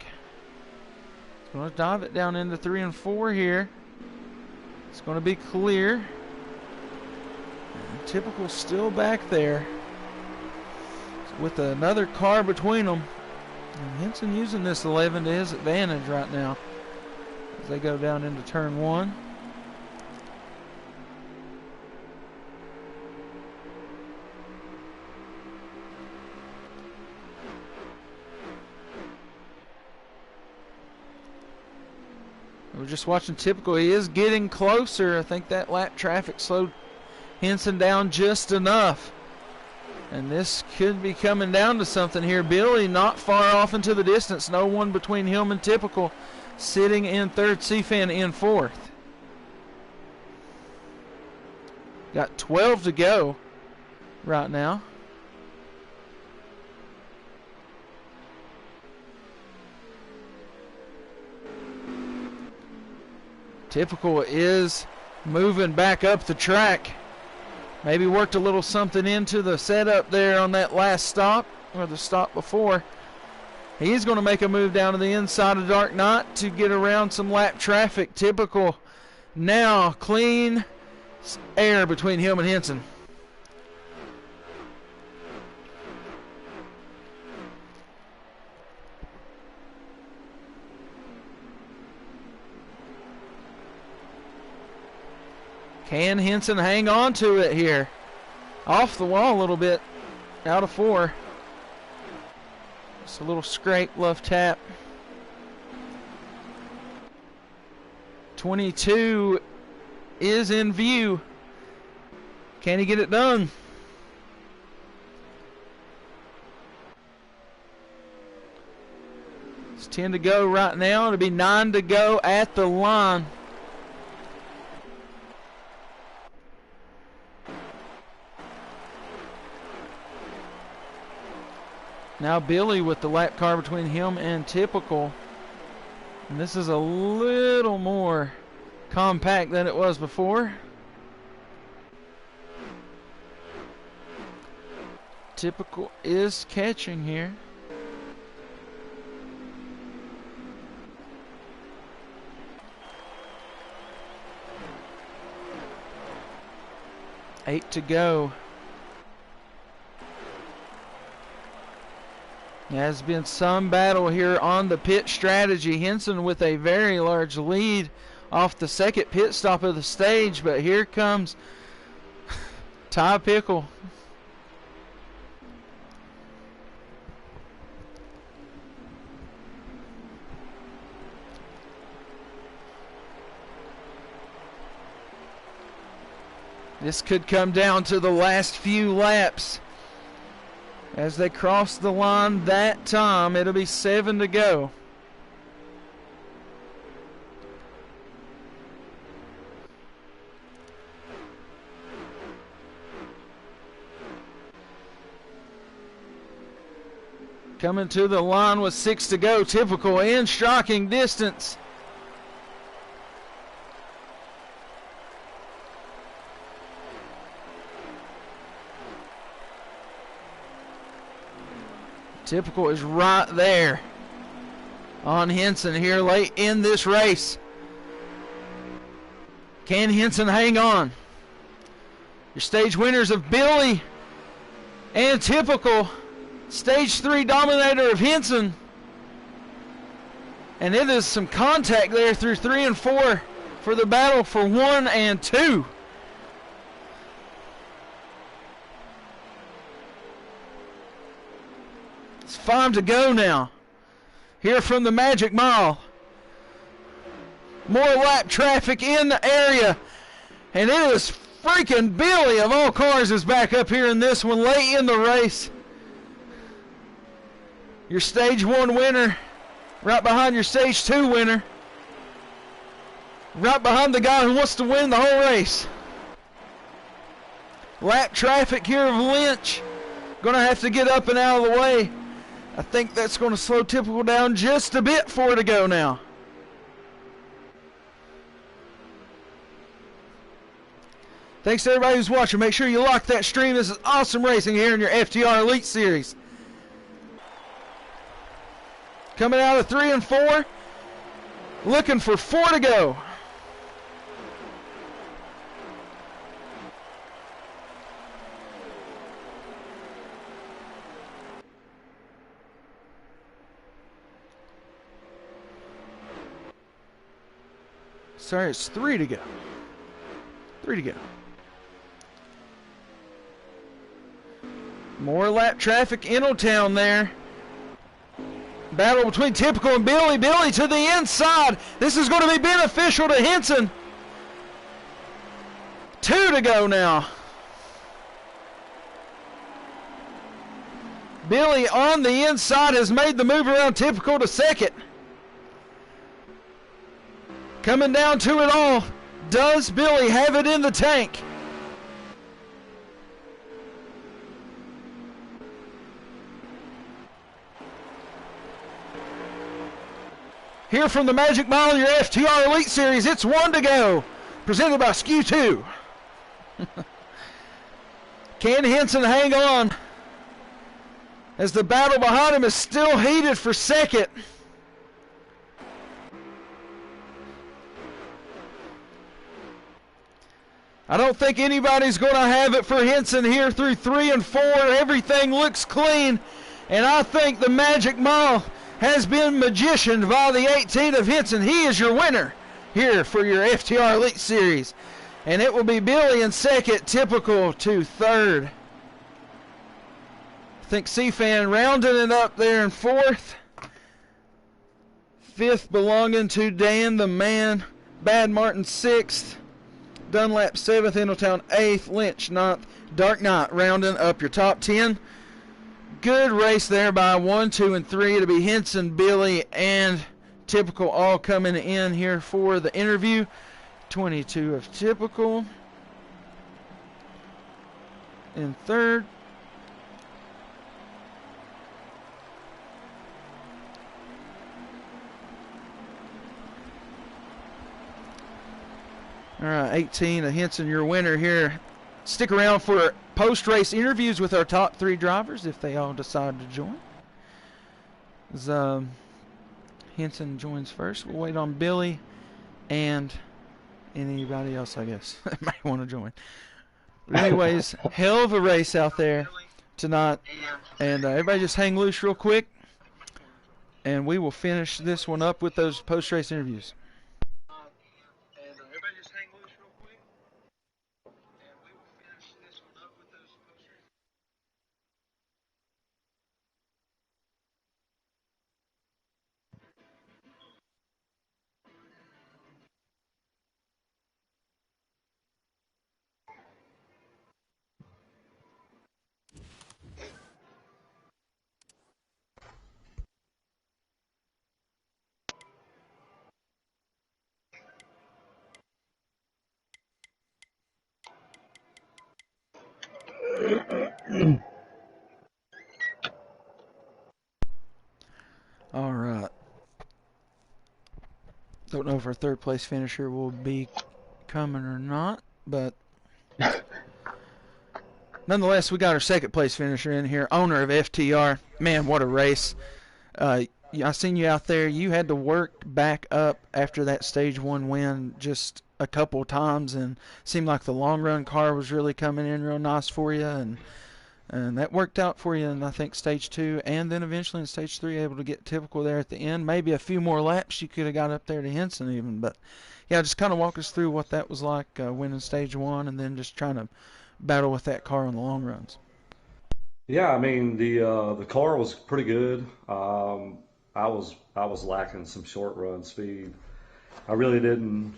He's going to dive it down into 3 and 4 here. It's going to be clear. And Typical still back there with another car between them. And Henson using this 11 to his advantage right now as they go down into turn 1. We're just watching Typical. He is getting closer. I think that lap traffic slowed Henson down just enough. And this could be coming down to something here. Billy not far off into the distance. No one between him and Typical. Sitting in third, CFan in fourth. Got 12 to go right now. Typical is moving back up the track. Maybe worked a little something into the setup there on that last stop, or the stop before. He's going to make a move down to the inside of Dark Knight to get around some lap traffic. Typical now clean air between him and Henson. Can Henson hang on to it here? Off the wall a little bit. Out of 4. Just a little scrape, left tap. 22 is in view. Can he get it done? It's 10 to go right now. It'll be 9 to go at the line. Now Billy with the lap car between him and Typical. And this is a little more compact than it was before. Typical is catching here. Eight to go. There has been some battle here on the pit strategy. Henson with a very large lead off the second pit stop of the stage, but here comes Ty Pickle. This could come down to the last few laps. As they cross the line that time, it'll be 7 to go. Coming to the line with 6 to go. Typical in striking distance. Typical is right there on Henson here late in this race. Can Henson hang on? Your stage winners of Billy and Typical. Stage 3 dominator of Henson. And it is some contact there through 3 and 4 for the battle for 1 and 2. It's 5 to go now. Here from the Magic Mile. More lap traffic in the area. And it is freaking Billy of all cars is back up here in this one late in the race. Your stage 1 winner. Right behind your stage 2 winner. Right behind the guy who wants to win the whole race. Lap traffic here of Lynch. Gonna have to get up and out of the way. I think that's going to slow Typical down just a bit. 4 to go now. Thanks to everybody who's watching. Make sure you lock that stream. This is awesome racing here in your FTR Elite Series. Coming out of 3 and 4. Looking for 4 to go. Sorry, it's 3 to go. 3 to go. More lap traffic in Town there. Battle between Typical and Billy. Billy to the inside. This is going to be beneficial to Henson. 2 to go now. Billy on the inside has made the move around Typical to second. Coming down to it all. Does Billy have it in the tank? Here from the Magic Mile, your FTR Elite Series, it's 1 to go. Presented by Skew 2. Can Henson hang on? As the battle behind him is still heated for second. I don't think anybody's going to have it for Henson here through 3 and 4. Everything looks clean. And I think the Magic Mile has been magicianed by the 18 of Henson. He is your winner here for your FTR Elite Series. And it will be Billy in second, Typical to third. I think C-Fan rounding it up there in fourth. Fifth belonging to Dan the Man. Bad Martin sixth. Dunlap 7th, Endeltown 8th, Lynch 9th, Dark Knight rounding up your top 10. Good race there by 1, 2, and 3. It'll be Henson, Billy, and Typical all coming in here for the interview. 22 of Typical in third. All right, 18 of Henson, your winner here. Stick around for post-race interviews with our top 3 drivers if they all decide to join. As Henson joins first, we'll wait on Billy and anybody else, I guess, that might want to join. But anyways, hell of a race out there tonight. And everybody just hang loose real quick, and we will finish this one up with those post-race interviews. All right. Don't know if our third place finisher will be coming or not, but nonetheless, we got our second place finisher in here, owner of FTR. Man, what a race! I seen you out there. You had to work back up after that stage one win just a couple times, and seemed like the long run car was really coming in real nice for you, and that worked out for you in I think stage two, and then eventually in stage three able to get typical there at the end. Maybe a few more laps you could have got up there to Henson even, but yeah, just kind of walk us through what that was like winning stage one, and then just trying to battle with that car on the long runs. Yeah, I mean the car was pretty good. I was lacking some short run speed. I really didn't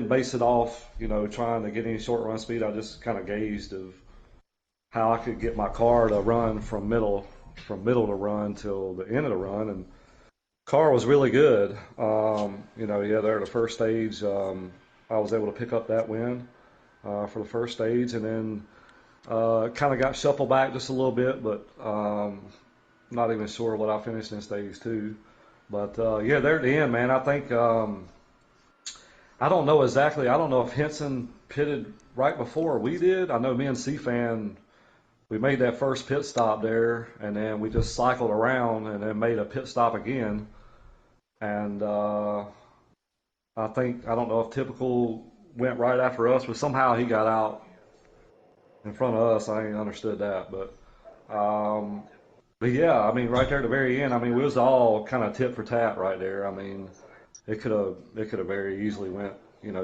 base it off, trying to get any short run speed. I just kind of gauged of how I could get my car to run from middle to run till the end of the run, and car was really good. Yeah, there at the first stage, I was able to pick up that win for the first stage, and then kind of got shuffled back just a little bit, but not even sure what I finished in stage two. But yeah, there at the end, man, I think I don't know exactly. I don't know if Henson pitted right before we did. I know me and C-Fan, we made that first pit stop there, and then we just cycled around and then made a pit stop again. And I don't know if Typical went right after us, but somehow he got out in front of us. I ain't understood that, um, but yeah, I mean, right there at the very end, I mean, we was all kind of tit for tat right there. I mean, it could have very easily went,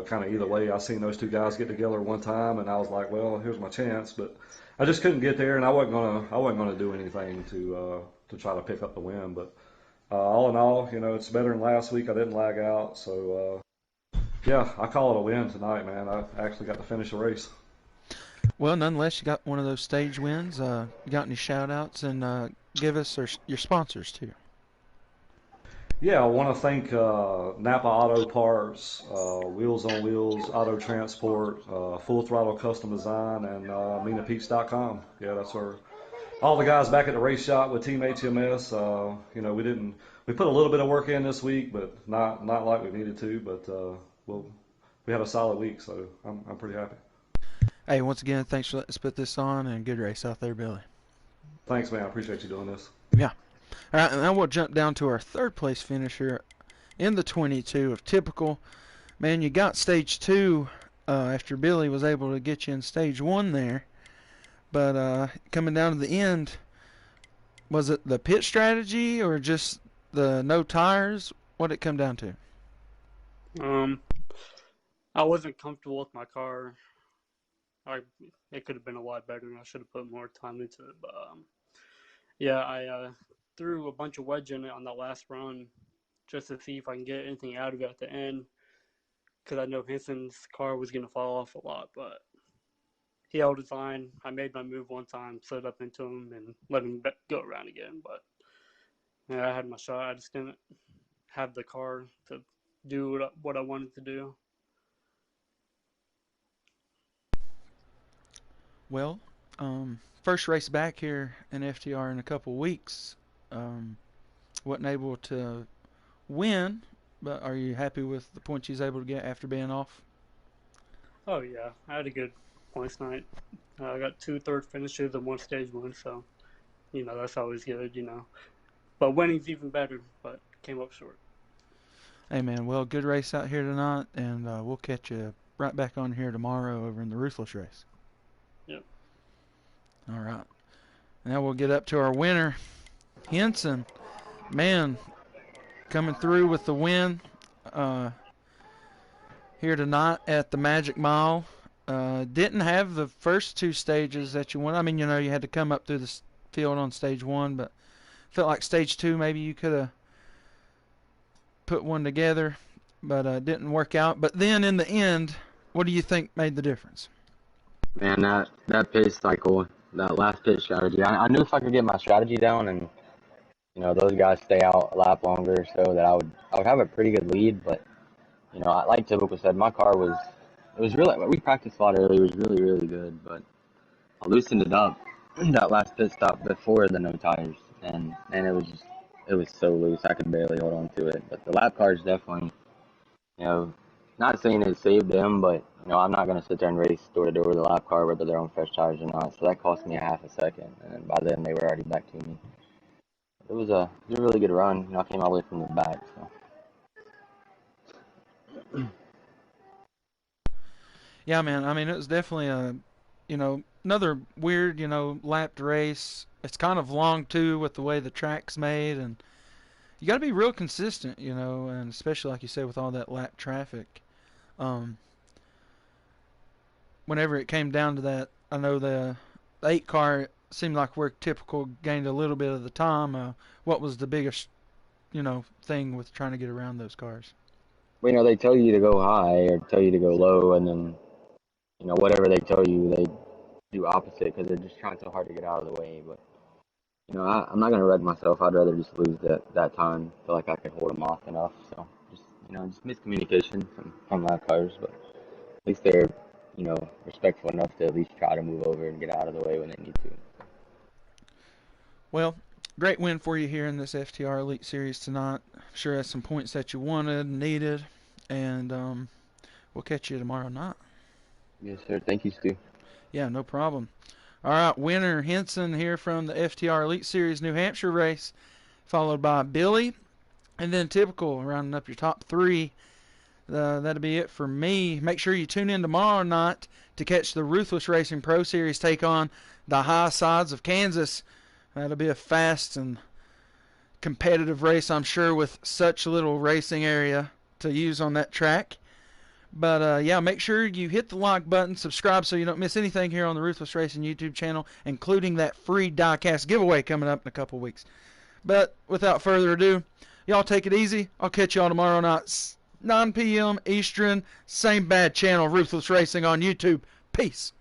kind of either way. I seen those two guys get together one time, and I was like, well, here's my chance, but I just couldn't get there, and I wasn't gonna do anything to try to pick up the win. But all in all, it's better than last week. I didn't lag out, so yeah, I call it a win tonight, man. I actually got to finish the race. Well, nonetheless, you got one of those stage wins. You got any shout outs, and give us your sponsors too. Yeah, I want to thank Napa Auto Parts, Wheels on Wheels Auto Transport, Full Throttle Custom Design, and MinaPeach.com. Yeah, that's where all the guys back at the race shop with Team HMS. We put a little bit of work in this week, but not like we needed to. But we had a solid week, so I'm pretty happy. Hey, once again, thanks for letting us put this on, and good race out there, Billy. Thanks, man. I appreciate you doing this. Yeah. All right, and now we'll jump down to our third place finisher in the 22 of Typical. Man, you got stage two after Billy was able to get you in stage one there. But coming down to the end, was it the pit strategy or just the no tires? What did it come down to? Um, I wasn't comfortable with my car. I It could have been a lot better, and I should have put more time into it. But yeah, I threw a bunch of wedge in it on that last run just to see if I can get anything out of it at the end, because I know Henson's car was going to fall off a lot. But he held his line. I made my move one time, slid up into him, and let him go around again. But yeah, I had my shot. I just didn't have the car to do what I wanted to do. Well, first race back here in FTR in a couple weeks. Um, wasn't able to win, but are you happy with the points he's able to get after being off? Oh yeah, I had a good points night. I got two third finishes and one stage one, so that's always good. But winning's even better. But came up short. Hey man, well, good race out here tonight, and we'll catch you right back on here tomorrow over in the Ruthless race. Yep. All right. Now we'll get up to our winner, Henson. Man, coming through with the win here tonight at the Magic Mile. Didn't have the first two stages that you won. I mean, you had to come up through the field on stage one, but felt like stage two maybe you could have put one together, but didn't work out. But then in the end, what do you think made the difference? Man, that pit cycle, that last pit strategy, I knew if I could get my strategy down and those guys stay out a lap longer, so that I would have a pretty good lead. But like Typical said, my car was really, we practiced a lot earlier. It was really really good, but I loosened it up that last pit stop before the no tires, and it was just it was so loose I could barely hold on to it. But the lap cars definitely, you know, not saying it saved them, but you know, I'm not gonna sit there and race door to door with a lap car whether they're on fresh tires or not. So that cost me a half a second, and by then they were already back to me. It was a really good run. You know, I came all the way from the back. So Yeah, man. I mean, it was definitely another weird, lapped race. It's kind of long too with the way the track's made, and you got to be real consistent, and especially like you said with all that lap traffic. Um, Whenever it came down to that, I know the 8 car seemed like where typical gained a little bit of the time. What was the biggest, thing with trying to get around those cars? but, you know, they tell you to go high or tell you to go low, and then you know whatever they tell you, they do opposite because they're just trying so hard to get out of the way. But you know, I'm not gonna wreck myself. I'd rather just lose that time. Feel like I could hold them off enough. So just just miscommunication from lap cars, but at least they're respectful enough to at least try to move over and get out of the way when they need to. Well, great win for you here in this FTR Elite Series tonight. I'm sure that's some points that you wanted, needed, and we'll catch you tomorrow night. Yes, sir. Thank you, Stu. Yeah, no problem. All right, winner Henson here from the FTR Elite Series New Hampshire race, followed by Billy, and then Typical rounding up your top 3. That'll be it for me. Make sure you tune in tomorrow night to catch the Ruthless Racing Pro Series take on the High Sides of Kansas. That'll be a fast and competitive race, I'm sure, with such little racing area to use on that track. But yeah, make sure you hit the like button, subscribe so you don't miss anything here on the Ruthless Racing YouTube channel, including that free diecast giveaway coming up in a couple weeks. But without further ado, y'all take it easy. I'll catch y'all tomorrow night, 9 p.m. Eastern, same bad channel, Ruthless Racing on YouTube. Peace.